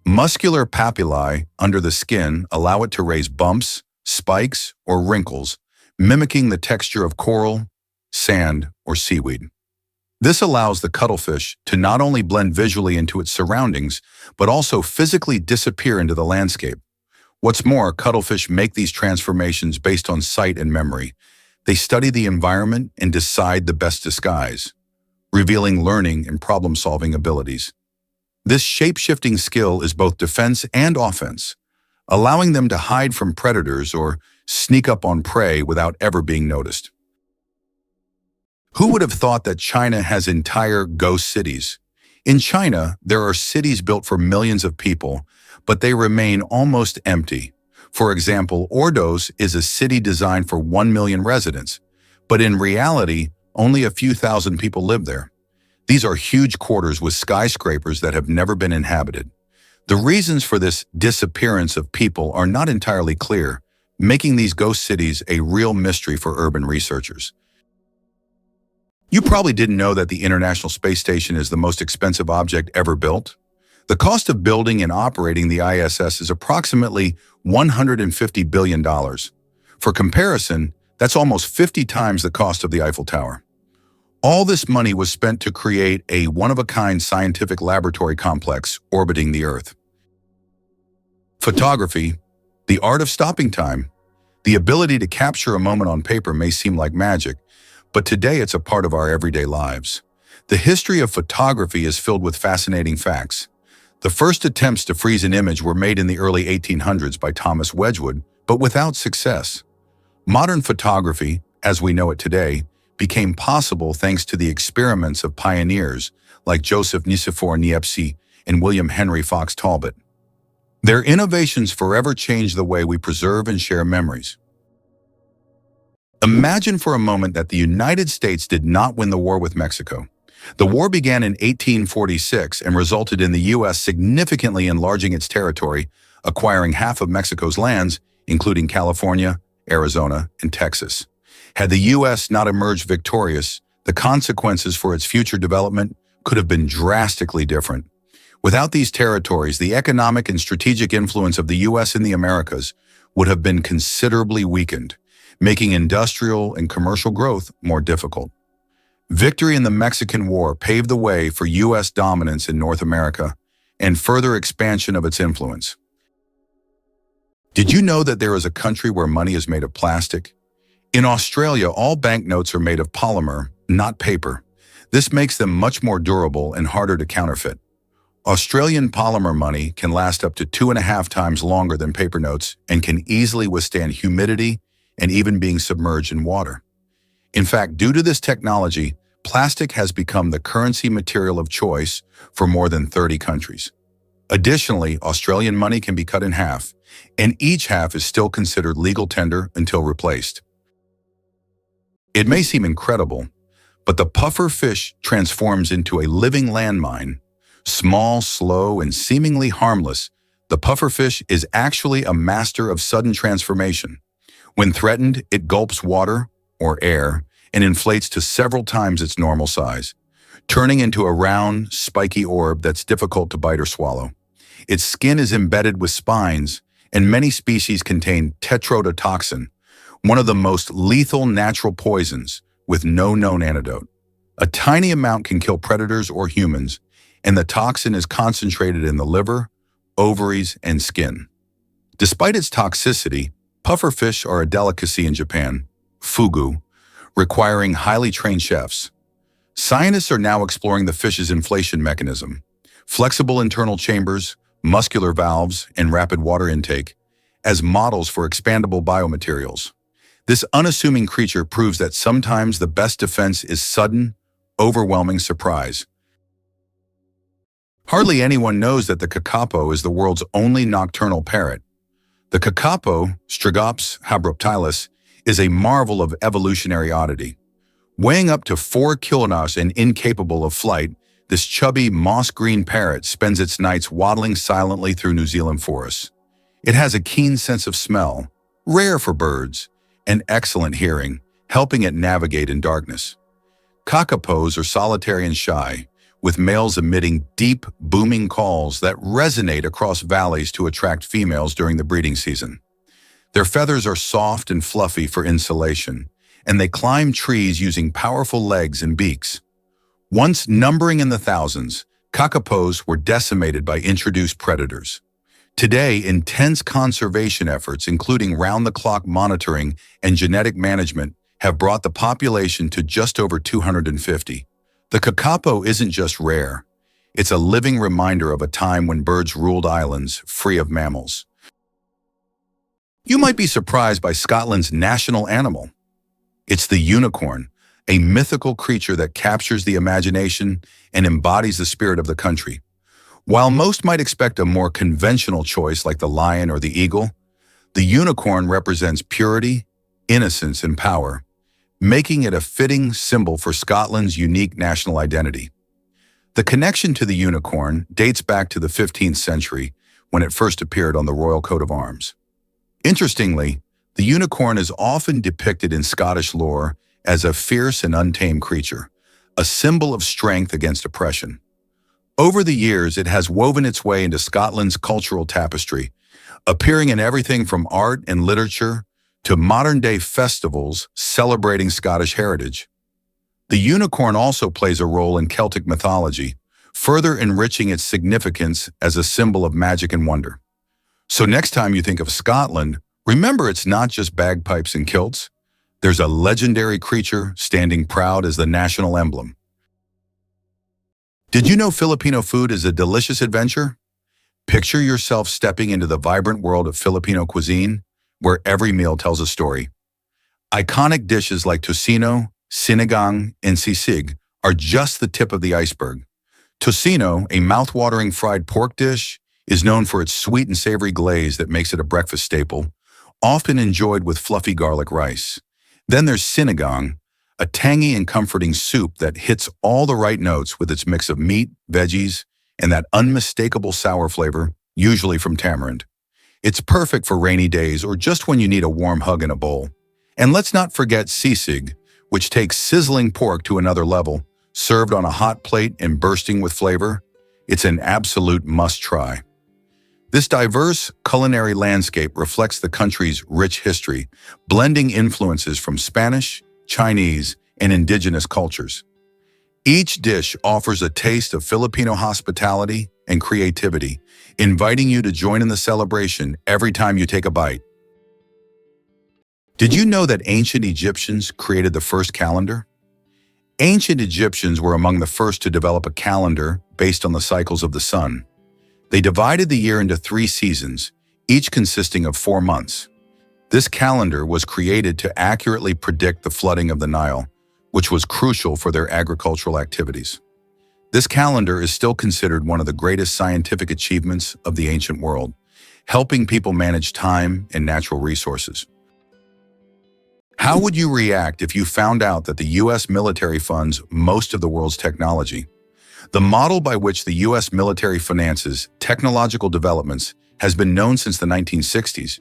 Muscular papillae under the skin allow it to raise bumps, spikes, or wrinkles, mimicking the texture of coral, sand, or seaweed. This allows the cuttlefish to not only blend visually into its surroundings, but also physically disappear into the landscape. What's more, cuttlefish make these transformations based on sight and memory. They study the environment and decide the best disguise, revealing learning and problem-solving abilities. This shape-shifting skill is both defense and offense, allowing them to hide from predators or sneak up on prey without ever being noticed. Who would have thought that China has entire ghost cities? In China, there are cities built for millions of people, but they remain almost empty. For example, Ordos is a city designed for 1 million residents, but in reality, only a few thousand people live there. These are huge quarters with skyscrapers that have never been inhabited. The reasons for this disappearance of people are not entirely clear, making these ghost cities a real mystery for urban researchers. You probably didn't know that the International Space Station is the most expensive object ever built. The cost of building and operating the ISS is approximately $150 billion. For comparison, that's almost 50 times the cost of the Eiffel Tower. All this money was spent to create a one-of-a-kind scientific laboratory complex orbiting the Earth. Photography, the art of stopping time. The ability to capture a moment on paper may seem like magic, but today it's a part of our everyday lives. The history of photography is filled with fascinating facts. The first attempts to freeze an image were made in the early 1800s by Thomas Wedgwood, but without success. Modern photography, as we know it today, became possible thanks to the experiments of pioneers like Joseph Nicephore Niepce and William Henry Fox Talbot. Their innovations forever changed the way we preserve and share memories. Imagine for a moment that the United States did not win the war with Mexico. The war began in 1846 and resulted in the U.S. significantly enlarging its territory, acquiring half of Mexico's lands, including California, Arizona, and Texas. Had the U.S. not emerged victorious, the consequences for its future development could have been drastically different. Without these territories, the economic and strategic influence of the U.S. in the Americas would have been considerably weakened, making industrial and commercial growth more difficult. Victory in the Mexican War paved the way for U.S. dominance in North America and further expansion of its influence. Did you know that there is a country where money is made of plastic? In Australia, all banknotes are made of polymer, not paper. This makes them much more durable and harder to counterfeit. Australian polymer money can last up to 2.5 times longer than paper notes and can easily withstand humidity and even being submerged in water. In fact, due to this technology, plastic has become the currency material of choice for more than 30 countries. Additionally, Australian money can be cut in half, and each half is still considered legal tender until replaced. It may seem incredible, but the puffer fish transforms into a living landmine. Small, slow, and seemingly harmless, the pufferfish is actually a master of sudden transformation. When threatened, it gulps water, or air, and inflates to several times its normal size, turning into a round, spiky orb that's difficult to bite or swallow. Its skin is embedded with spines, and many species contain tetrodotoxin, one of the most lethal natural poisons with no known antidote. A tiny amount can kill predators or humans, and the toxin is concentrated in the liver, ovaries, and skin. Despite its toxicity, pufferfish are a delicacy in Japan, fugu, requiring highly trained chefs. Scientists are now exploring the fish's inflation mechanism, flexible internal chambers, muscular valves, and rapid water intake, as models for expandable biomaterials. This unassuming creature proves that sometimes the best defense is sudden, overwhelming surprise. Hardly anyone knows that the kakapo is the world's only nocturnal parrot. The kakapo, Strigops habruptilis, is a marvel of evolutionary oddity. Weighing up to 4 kilograms and incapable of flight, this chubby moss-green parrot spends its nights waddling silently through New Zealand forests. It has a keen sense of smell, rare for birds, and excellent hearing, helping it navigate in darkness. Kakapos are solitary and shy, with males emitting deep, booming calls that resonate across valleys to attract females during the breeding season. Their feathers are soft and fluffy for insulation, and they climb trees using powerful legs and beaks. Once numbering in the thousands, kakapos were decimated by introduced predators. Today, intense conservation efforts, including round-the-clock monitoring and genetic management, have brought the population to just over 250. The kakapo isn't just rare. It's a living reminder of a time when birds ruled islands free of mammals. You might be surprised by Scotland's national animal. It's the unicorn, a mythical creature that captures the imagination and embodies the spirit of the country. While most might expect a more conventional choice like the lion or the eagle, the unicorn represents purity, innocence, and power, making it a fitting symbol for Scotland's unique national identity. The connection to the unicorn dates back to the 15th century when it first appeared on the royal coat of arms. Interestingly, the unicorn is often depicted in Scottish lore as a fierce and untamed creature, a symbol of strength against oppression. Over the years, it has woven its way into Scotland's cultural tapestry, appearing in everything from art and literature to modern-day festivals celebrating Scottish heritage. The unicorn also plays a role in Celtic mythology, further enriching its significance as a symbol of magic and wonder. So next time you think of Scotland, remember it's not just bagpipes and kilts. There's a legendary creature standing proud as the national emblem. Did you know Filipino food is a delicious adventure? Picture yourself stepping into the vibrant world of Filipino cuisine, where every meal tells a story. Iconic dishes like tocino, sinigang, and sisig are just the tip of the iceberg. Tocino, a mouth-watering fried pork dish, is known for its sweet and savory glaze that makes it a breakfast staple, often enjoyed with fluffy garlic rice. Then there's sinigang, a tangy and comforting soup that hits all the right notes with its mix of meat, veggies, and that unmistakable sour flavor, usually from tamarind. It's perfect for rainy days or just when you need a warm hug in a bowl. And let's not forget sisig, which takes sizzling pork to another level, served on a hot plate and bursting with flavor. It's an absolute must-try. This diverse culinary landscape reflects the country's rich history, blending influences from Spanish, Chinese, and indigenous cultures. Each dish offers a taste of Filipino hospitality and creativity, inviting you to join in the celebration every time you take a bite. Did you know that ancient Egyptians created the first calendar? Ancient Egyptians were among the first to develop a calendar based on the cycles of the sun. They divided the year into 3 seasons, each consisting of 4 months. This calendar was created to accurately predict the flooding of the Nile, which was crucial for their agricultural activities. This calendar is still considered one of the greatest scientific achievements of the ancient world, helping people manage time and natural resources. How would you react if you found out that the U.S. military funds most of the world's technology? The model by which the U.S. military finances technological developments has been known since the 1960s,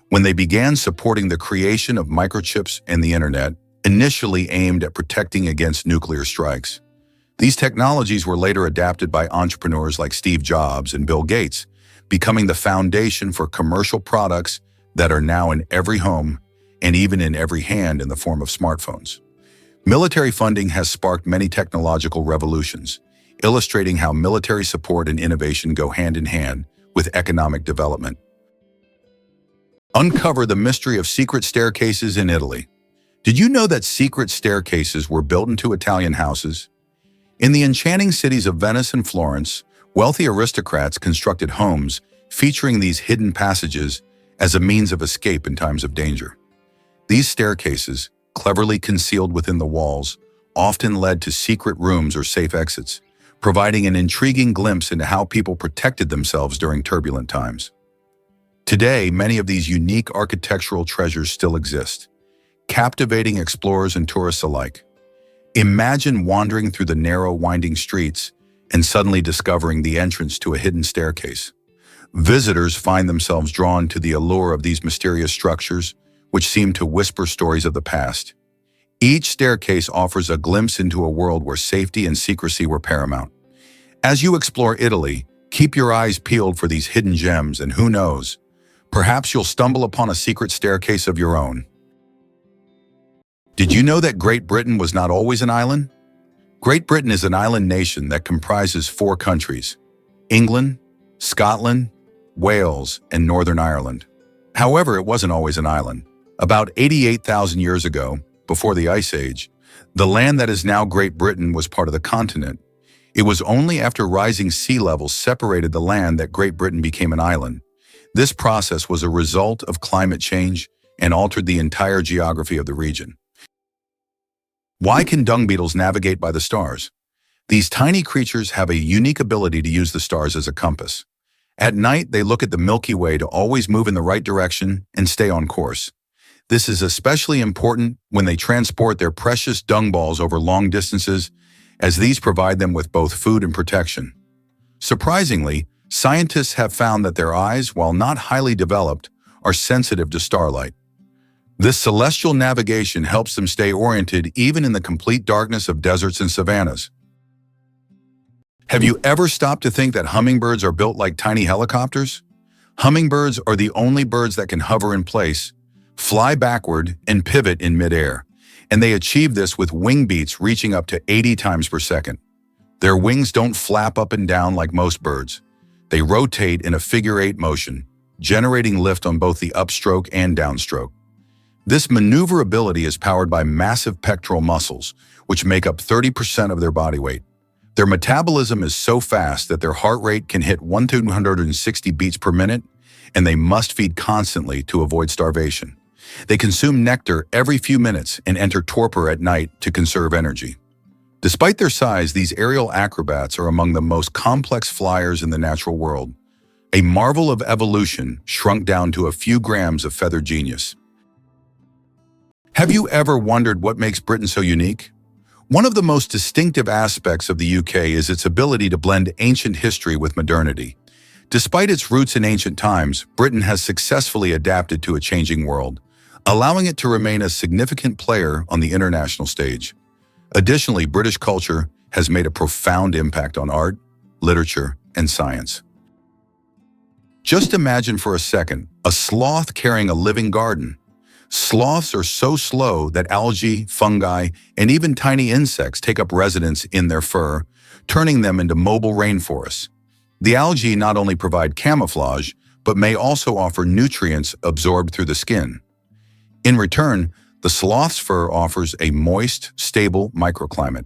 when they began supporting the creation of microchips and the internet, initially aimed at protecting against nuclear strikes. These technologies were later adapted by entrepreneurs like Steve Jobs and Bill Gates, becoming the foundation for commercial products that are now in every home and even in every hand in the form of smartphones. Military funding has sparked many technological revolutions, illustrating how military support and innovation go hand in hand with economic development. Uncover the mystery of secret staircases in Italy. Did you know that secret staircases were built into Italian houses? In the enchanting cities of Venice and Florence, wealthy aristocrats constructed homes featuring these hidden passages as a means of escape in times of danger. These staircases, cleverly concealed within the walls, often led to secret rooms or safe exits, providing an intriguing glimpse into how people protected themselves during turbulent times. Today, many of these unique architectural treasures still exist, captivating explorers and tourists alike. Imagine wandering through the narrow, winding streets and suddenly discovering the entrance to a hidden staircase. Visitors find themselves drawn to the allure of these mysterious structures, which seem to whisper stories of the past. Each staircase offers a glimpse into a world where safety and secrecy were paramount. As you explore Italy, keep your eyes peeled for these hidden gems, and who knows, Perhaps you'll stumble upon a secret staircase of your own. Did you know that Great Britain was not always an island? Great Britain is an island nation that comprises 4 countries: England, Scotland, Wales, and Northern Ireland. However, it wasn't always an island. About 88,000 years ago, before the Ice Age, the land that is now Great Britain was part of the continent. It was only after rising sea levels separated the land that Great Britain became an island. This process was a result of climate change and altered the entire geography of the region. Why can dung beetles navigate by the stars? These tiny creatures have a unique ability to use the stars as a compass. At night, they look at the Milky Way to always move in the right direction and stay on course. This is especially important when they transport their precious dung balls over long distances, as these provide them with both food and protection. Surprisingly, scientists have found that their eyes, while not highly developed, are sensitive to starlight. This celestial navigation helps them stay oriented even in the complete darkness of deserts and savannas. Have you ever stopped to think that hummingbirds are built like tiny helicopters? Hummingbirds are the only birds that can hover in place, fly backward, and pivot in midair, and they achieve this with wing beats reaching up to 80 times per second. Their wings don't flap up and down like most birds. They rotate in a figure-8 motion, generating lift on both the upstroke and downstroke. This maneuverability is powered by massive pectoral muscles, which make up 30% of their body weight. Their metabolism is so fast that their heart rate can hit 1,260 beats per minute, and they must feed constantly to avoid starvation. They consume nectar every few minutes and enter torpor at night to conserve energy. Despite their size, these aerial acrobats are among the most complex flyers in the natural world, a marvel of evolution shrunk down to a few grams of feathered genius. Have you ever wondered what makes Britain so unique? One of the most distinctive aspects of the UK is its ability to blend ancient history with modernity. Despite its roots in ancient times, Britain has successfully adapted to a changing world, allowing it to remain a significant player on the international stage. Additionally, British culture has made a profound impact on art, literature, and science. Just imagine for a second a sloth carrying a living garden. Sloths are so slow that algae, fungi, and even tiny insects take up residence in their fur, turning them into mobile rainforests. The algae not only provide camouflage, but may also offer nutrients absorbed through the skin. In return, the sloth's fur offers a moist, stable microclimate.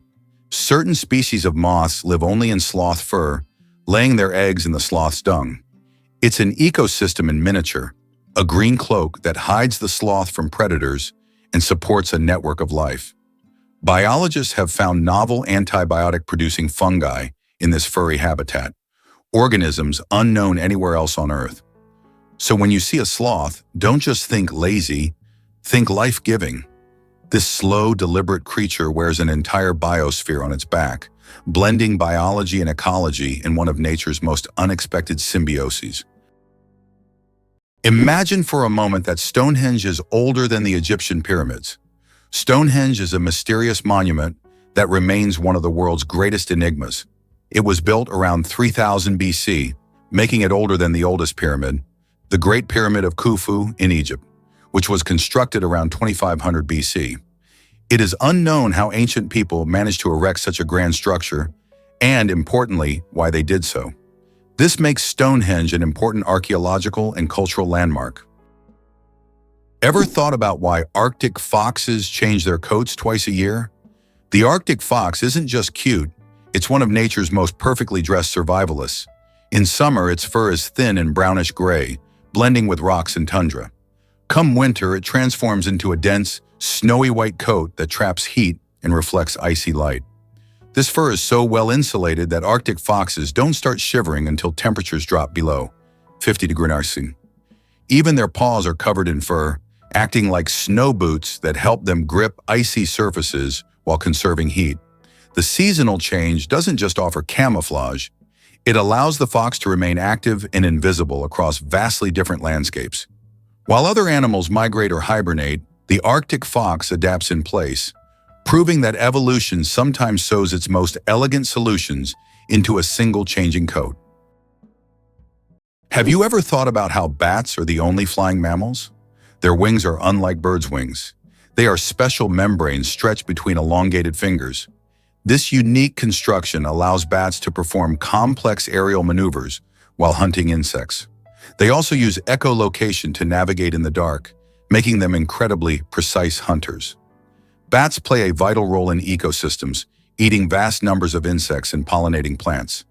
Certain species of moths live only in sloth fur, laying their eggs in the sloth's dung. It's an ecosystem in miniature, a green cloak that hides the sloth from predators and supports a network of life. Biologists have found novel antibiotic-producing fungi in this furry habitat, organisms unknown anywhere else on Earth. So when you see a sloth, don't just think lazy, think life-giving. This slow, deliberate creature wears an entire biosphere on its back, blending biology and ecology in one of nature's most unexpected symbioses. Imagine for a moment that Stonehenge is older than the Egyptian pyramids. Stonehenge is a mysterious monument that remains one of the world's greatest enigmas. It was built around 3000 BC, making it older than the oldest pyramid, the Great Pyramid of Khufu in Egypt, which was constructed around 2500 BC. It is unknown how ancient people managed to erect such a grand structure, and importantly, why they did so. This makes Stonehenge an important archaeological and cultural landmark. Ever thought about why Arctic foxes change their coats twice a year? The Arctic fox isn't just cute, it's one of nature's most perfectly dressed survivalists. In summer, its fur is thin and brownish gray, blending with rocks and tundra. Come winter, it transforms into a dense, snowy white coat that traps heat and reflects icy light. This fur is so well insulated that Arctic foxes don't start shivering until temperatures drop below 50 degrees Celsius. Even their paws are covered in fur, acting like snow boots that help them grip icy surfaces while conserving heat. The seasonal change doesn't just offer camouflage, it allows the fox to remain active and invisible across vastly different landscapes. While other animals migrate or hibernate, the Arctic fox adapts in place, proving that evolution sometimes sews its most elegant solutions into a single changing coat. Have you ever thought about how bats are the only flying mammals? Their wings are unlike birds' wings. They are special membranes stretched between elongated fingers. This unique construction allows bats to perform complex aerial maneuvers while hunting insects. They also use echolocation to navigate in the dark, making them incredibly precise hunters. Bats play a vital role in ecosystems, eating vast numbers of insects and pollinating plants.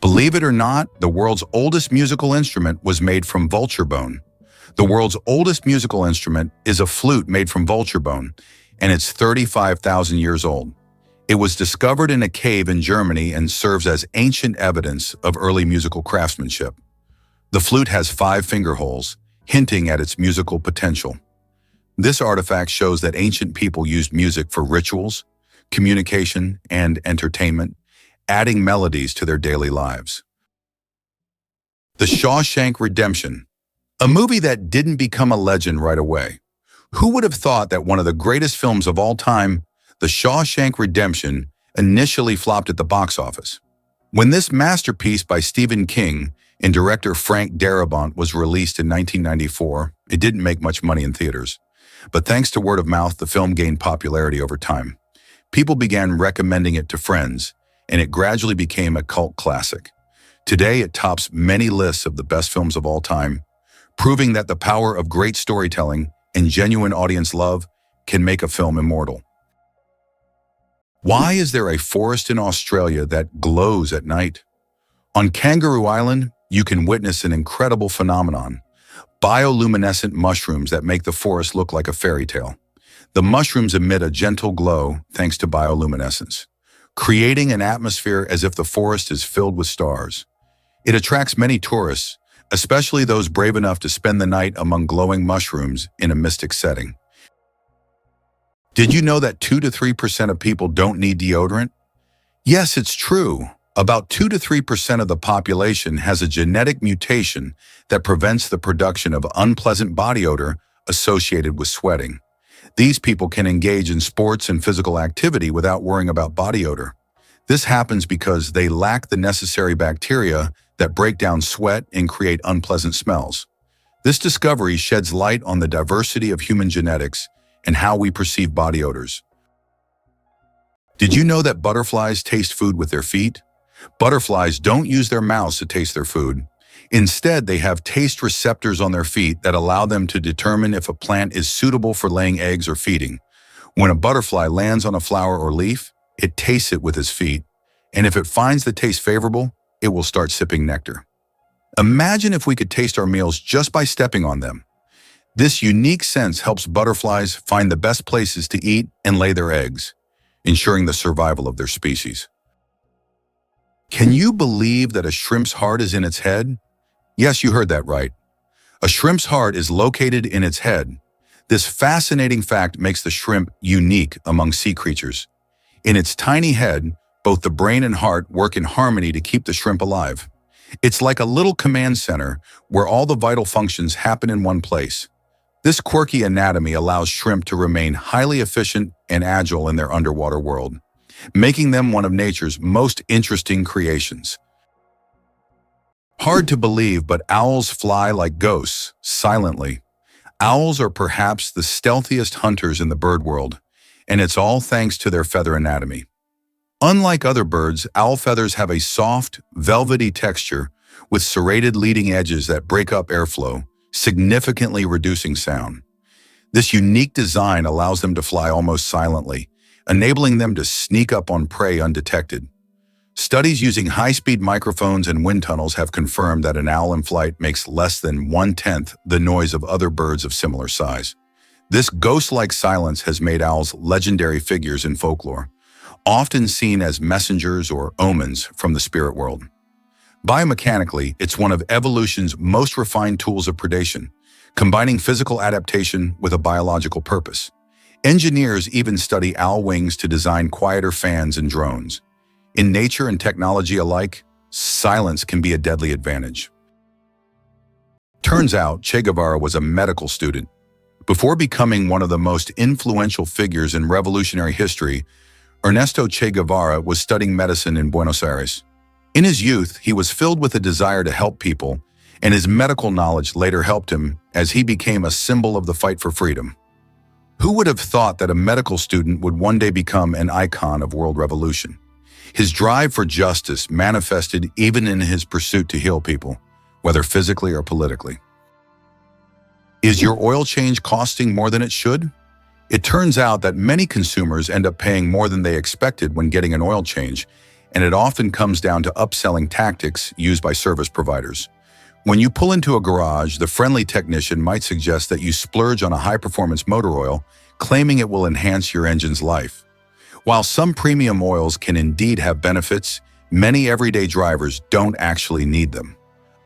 Believe it or not, the world's oldest musical instrument was made from vulture bone. The world's oldest musical instrument is a flute made from vulture bone, and it's 35,000 years old. It was discovered in a cave in Germany and serves as ancient evidence of early musical craftsmanship. The flute has 5 finger holes, hinting at its musical potential. This artifact shows that ancient people used music for rituals, communication, and entertainment, adding melodies to their daily lives. The Shawshank Redemption, a movie that didn't become a legend right away. Who would have thought that one of the greatest films of all time, The Shawshank Redemption, initially flopped at the box office? When this masterpiece by Stephen King and director Frank Darabont was released in 1994, it didn't make much money in theaters. But thanks to word of mouth, the film gained popularity over time. People began recommending it to friends, and it gradually became a cult classic. Today, it tops many lists of the best films of all time, proving that the power of great storytelling and genuine audience love can make a film immortal. Why is there a forest in Australia that glows at night? On Kangaroo Island, you can witness an incredible phenomenon: bioluminescent mushrooms that make the forest look like a fairy tale. The mushrooms emit a gentle glow thanks to bioluminescence, creating an atmosphere as if the forest is filled with stars. It attracts many tourists, especially those brave enough to spend the night among glowing mushrooms in a mystic setting. Did you know that 2 to 3% of people don't need deodorant? Yes, it's true. About 2 to 3% of the population has a genetic mutation that prevents the production of unpleasant body odor associated with sweating. These people can engage in sports and physical activity without worrying about body odor. This happens because they lack the necessary bacteria that break down sweat and create unpleasant smells. This discovery sheds light on the diversity of human genetics and how we perceive body odors. Did you know that butterflies taste food with their feet? Butterflies don't use their mouths to taste their food. Instead, they have taste receptors on their feet that allow them to determine if a plant is suitable for laying eggs or feeding. When a butterfly lands on a flower or leaf, it tastes it with its feet, and if it finds the taste favorable, it will start sipping nectar. Imagine if we could taste our meals just by stepping on them. This unique sense helps butterflies find the best places to eat and lay their eggs, ensuring the survival of their species. Can you believe that a shrimp's heart is in its head? Yes, you heard that right. A shrimp's heart is located in its head. This fascinating fact makes the shrimp unique among sea creatures. In its tiny head, both the brain and heart work in harmony to keep the shrimp alive. It's like a little command center where all the vital functions happen in one place. This quirky anatomy allows shrimp to remain highly efficient and agile in their underwater world, making them one of nature's most interesting creations. Hard to believe, but owls fly like ghosts, silently. Owls are perhaps the stealthiest hunters in the bird world, and it's all thanks to their feather anatomy. Unlike other birds, owl feathers have a soft, velvety texture with serrated leading edges that break up airflow, significantly reducing sound. This unique design allows them to fly almost silently, enabling them to sneak up on prey undetected. Studies using high-speed microphones and wind tunnels have confirmed that an owl in flight makes less than 1/10 the noise of other birds of similar size. This ghost-like silence has made owls legendary figures in folklore, often seen as messengers or omens from the spirit world. Biomechanically, it's one of evolution's most refined tools of predation, combining physical adaptation with a biological purpose. Engineers even study owl wings to design quieter fans and drones. In nature and technology alike, silence can be a deadly advantage. Turns out, Che Guevara was a medical student. Before becoming one of the most influential figures in revolutionary history, Ernesto Che Guevara was studying medicine in Buenos Aires. In his youth, he was filled with a desire to help people, and his medical knowledge later helped him as he became a symbol of the fight for freedom. Who would have thought that a medical student would one day become an icon of world revolution? His drive for justice manifested even in his pursuit to heal people, whether physically or politically. Is your oil change costing more than it should? It turns out that many consumers end up paying more than they expected when getting an oil change, and it often comes down to upselling tactics used by service providers. When you pull into a garage, the friendly technician might suggest that you splurge on a high-performance motor oil, claiming it will enhance your engine's life. While some premium oils can indeed have benefits, many everyday drivers don't actually need them.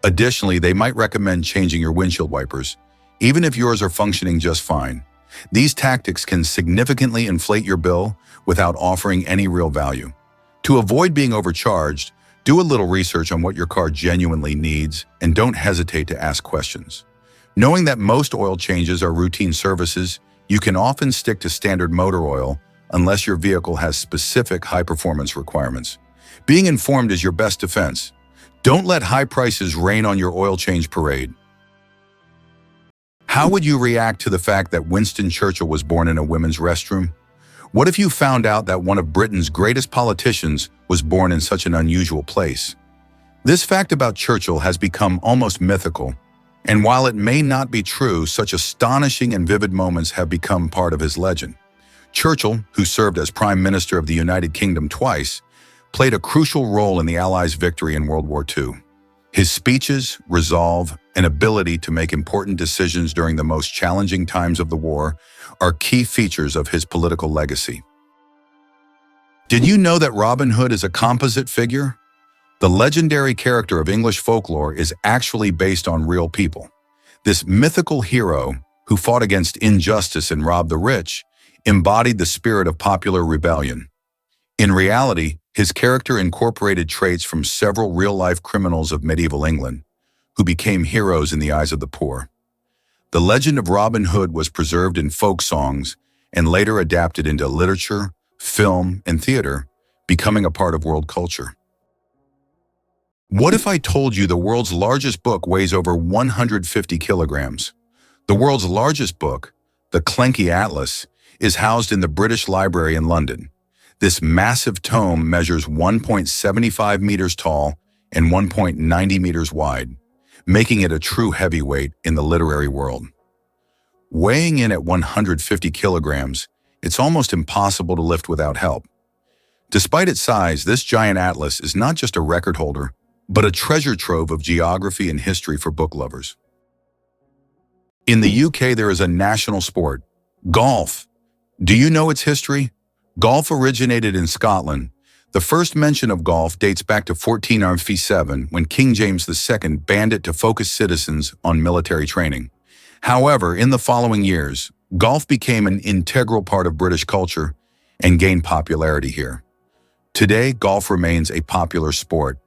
Additionally, they might recommend changing your windshield wipers, even if yours are functioning just fine. These tactics can significantly inflate your bill without offering any real value. To avoid being overcharged, do a little research on what your car genuinely needs and don't hesitate to ask questions. Knowing that most oil changes are routine services, you can often stick to standard motor oil unless your vehicle has specific high-performance requirements. Being informed is your best defense. Don't let high prices rain on your oil change parade. How would you react to the fact that Winston Churchill was born in a women's restroom? What if you found out that one of Britain's greatest politicians was born in such an unusual place? This fact about Churchill has become almost mythical, and while it may not be true, such astonishing and vivid moments have become part of his legend. Churchill, who served as Prime Minister of the United Kingdom twice, played a crucial role in the Allies' victory in World War II. His speeches, resolve, and ability to make important decisions during the most challenging times of the war are key features of his political legacy. Did you know that Robin Hood is a composite figure? The legendary character of English folklore is actually based on real people. This mythical hero, who fought against injustice and robbed the rich, embodied the spirit of popular rebellion. In reality, his character incorporated traits from several real-life criminals of medieval England, who became heroes in the eyes of the poor. The legend of Robin Hood was preserved in folk songs and later adapted into literature, film, and theater, becoming a part of world culture. What if I told you the world's largest book weighs over 150 kilograms? The world's largest book, the Clenky Atlas, is housed in the British Library in London. This massive tome measures 1.75 meters tall and 1.90 meters wide, making it a true heavyweight in the literary world. Weighing in at 150 kilograms, it's almost impossible to lift without help. Despite its size, this giant atlas is not just a record holder, but a treasure trove of geography and history for book lovers. In the UK, there is a national sport, golf. Do you know its history? Golf originated in Scotland. The first mention of golf dates back to 1497 when King James II banned it to focus citizens on military training. However, in the following years, golf became an integral part of British culture and gained popularity here. Today, golf remains a popular sport,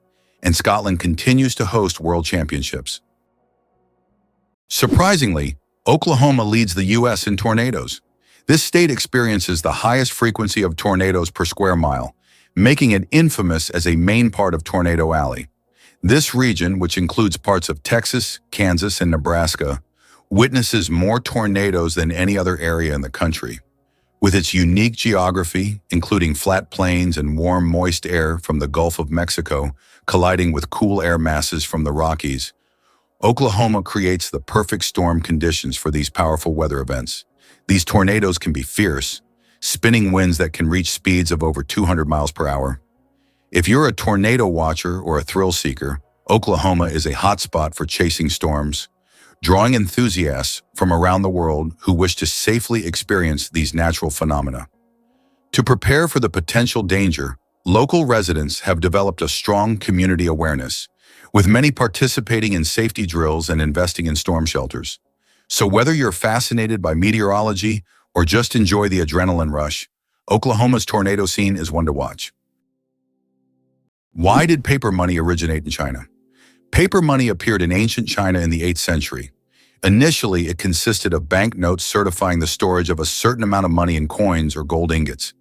and Scotland continues to host world championships. Surprisingly, Oklahoma leads the U.S. in tornadoes. This state experiences the highest frequency of tornadoes per square mile, making it infamous as a main part of Tornado Alley. This region, which includes parts of Texas, Kansas, and Nebraska, witnesses more tornadoes than any other area in the country. With its unique geography, including flat plains and warm, moist air from the Gulf of Mexico colliding with cool air masses from the Rockies, Oklahoma creates the perfect storm conditions for these powerful weather events. These tornadoes can be fierce, spinning winds that can reach speeds of over 200 miles per hour. If you're a tornado watcher or a thrill seeker, Oklahoma is a hotspot for chasing storms, drawing enthusiasts from around the world who wish to safely experience these natural phenomena. To prepare for the potential danger, local residents have developed a strong community awareness, with many participating in safety drills and investing in storm shelters. So whether you're fascinated by meteorology or just enjoy the adrenaline rush, Oklahoma's tornado scene is one to watch. Why did paper money originate in China? Paper money appeared in ancient China in the 8th century. Initially, it consisted of banknotes certifying the storage of a certain amount of money in coins or gold ingots.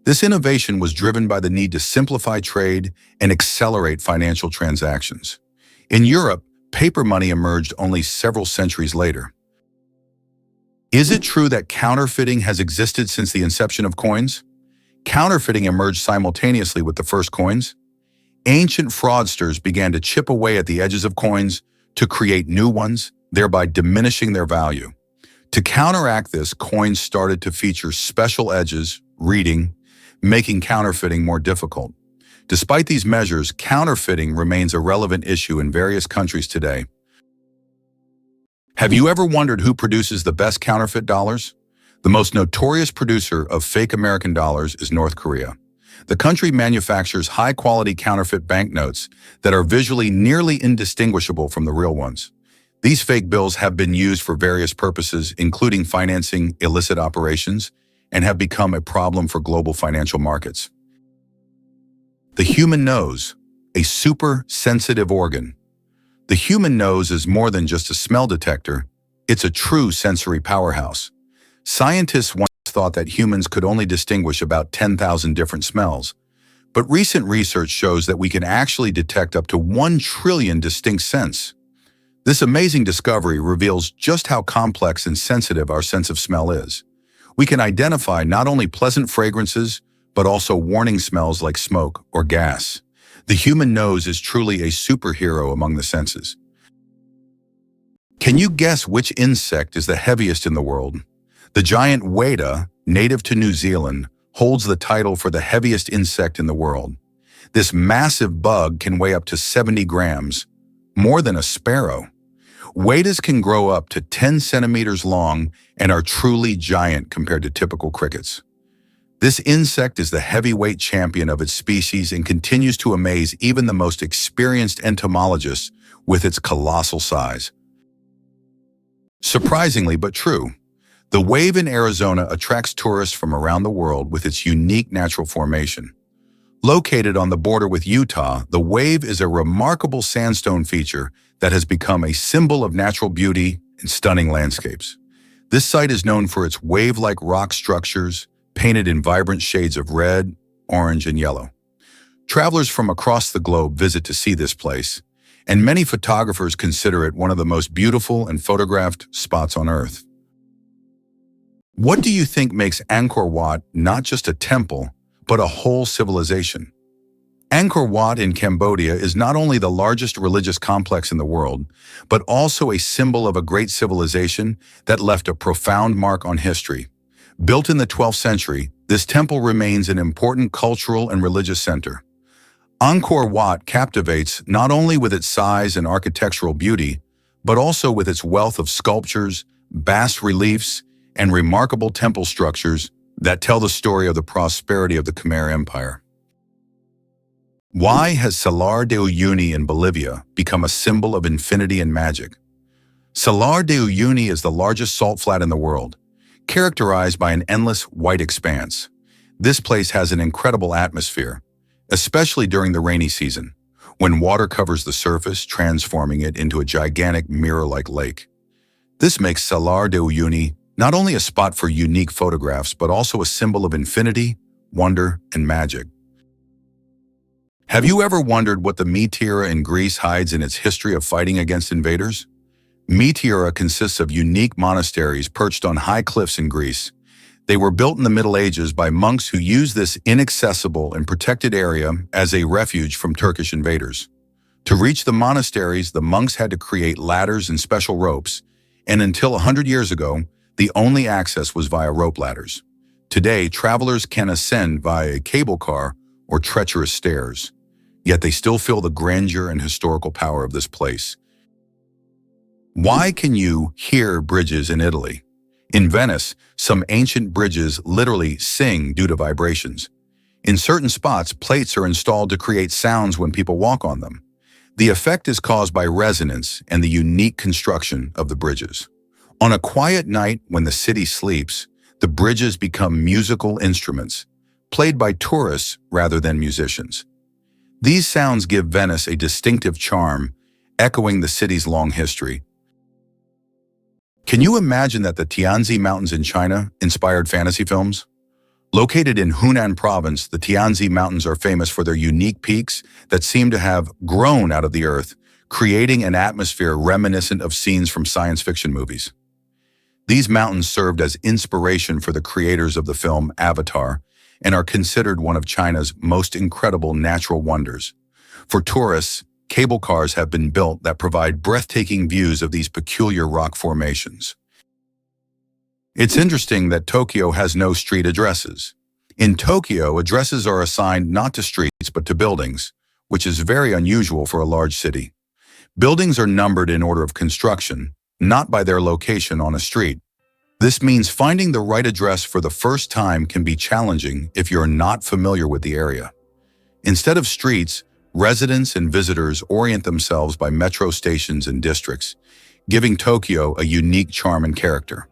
This innovation was driven by the need to simplify trade and accelerate financial transactions. In Europe, paper money emerged only several centuries later. Is it true that counterfeiting has existed since the inception of coins? Counterfeiting emerged simultaneously with the first coins. Ancient fraudsters began to chip away at the edges of coins to create new ones, thereby diminishing their value. To counteract this, coins started to feature special edges, reading, making counterfeiting more difficult. Despite these measures, counterfeiting remains a relevant issue in various countries today. Have you ever wondered who produces the best counterfeit dollars? The most notorious producer of fake American dollars is North Korea. The country manufactures high-quality counterfeit banknotes that are visually nearly indistinguishable from the real ones. These fake bills have been used for various purposes, including financing illicit operations, and have become a problem for global financial markets. The human nose, a super sensitive organ. The human nose is more than just a smell detector, it's a true sensory powerhouse. Scientists once thought that humans could only distinguish about 10,000 different smells, but recent research shows that we can actually detect up to 1 trillion distinct scents. This amazing discovery reveals just how complex and sensitive our sense of smell is. We can identify not only pleasant fragrances, but also warning smells like smoke or gas. The human nose is truly a superhero among the senses. Can you guess which insect is the heaviest in the world? The giant weta, native to New Zealand, holds the title for the heaviest insect in the world. This massive bug can weigh up to 70 grams, more than a sparrow. Wetas can grow up to 10 centimeters long and are truly giant compared to typical crickets. This insect is the heavyweight champion of its species and continues to amaze even the most experienced entomologists with its colossal size. Surprisingly but true, the wave in Arizona attracts tourists from around the world with its unique natural formation. Located on the border with Utah, the wave is a remarkable sandstone feature that has become a symbol of natural beauty and stunning landscapes. This site is known for its wave-like rock structures, painted in vibrant shades of red, orange, and yellow. Travelers from across the globe visit to see this place, and many photographers consider it one of the most beautiful and photographed spots on Earth. What do you think makes Angkor Wat not just a temple, but a whole civilization? Angkor Wat in Cambodia is not only the largest religious complex in the world, but also a symbol of a great civilization that left a profound mark on history. Built in the 12th century, this temple remains an important cultural and religious center. Angkor Wat captivates not only with its size and architectural beauty, but also with its wealth of sculptures, bas reliefs, and remarkable temple structures that tell the story of the prosperity of the Khmer Empire. Why has Salar de Uyuni in Bolivia become a symbol of infinity and magic? Salar de Uyuni is the largest salt flat in the world, characterized by an endless white expanse. This place has an incredible atmosphere, especially during the rainy season, when water covers the surface, transforming it into a gigantic mirror-like lake. This makes Salar de Uyuni not only a spot for unique photographs, but also a symbol of infinity, wonder, and magic. Have you ever wondered what the Meteora in Greece hides in its history of fighting against invaders? Meteora consists of unique monasteries perched on high cliffs in Greece. They were built in the Middle Ages by monks who used this inaccessible and protected area as a refuge from Turkish invaders. To reach the monasteries, the monks had to create ladders and special ropes, and until 100 years ago, the only access was via rope ladders. Today, travelers can ascend via a cable car or treacherous stairs, yet they still feel the grandeur and historical power of this place. Why can you hear bridges in Italy? In Venice, some ancient bridges literally sing due to vibrations. In certain spots, plates are installed to create sounds when people walk on them. The effect is caused by resonance and the unique construction of the bridges. On a quiet night when the city sleeps, the bridges become musical instruments, played by tourists rather than musicians. These sounds give Venice a distinctive charm, echoing the city's long history. Can you imagine that the Tianzi Mountains in China inspired fantasy films? Located in Hunan province, the Tianzi Mountains are famous for their unique peaks that seem to have grown out of the earth, creating an atmosphere reminiscent of scenes from science fiction movies. These mountains served as inspiration for the creators of the film Avatar and are considered one of China's most incredible natural wonders. For tourists, cable cars have been built that provide breathtaking views of these peculiar rock formations. It's interesting that Tokyo has no street addresses. In Tokyo, addresses are assigned not to streets but to buildings, which is very unusual for a large city. Buildings are numbered in order of construction, not by their location on a street. This means finding the right address for the first time can be challenging if you're not familiar with the area. Instead of streets, residents and visitors orient themselves by metro stations and districts, giving Tokyo a unique charm and character.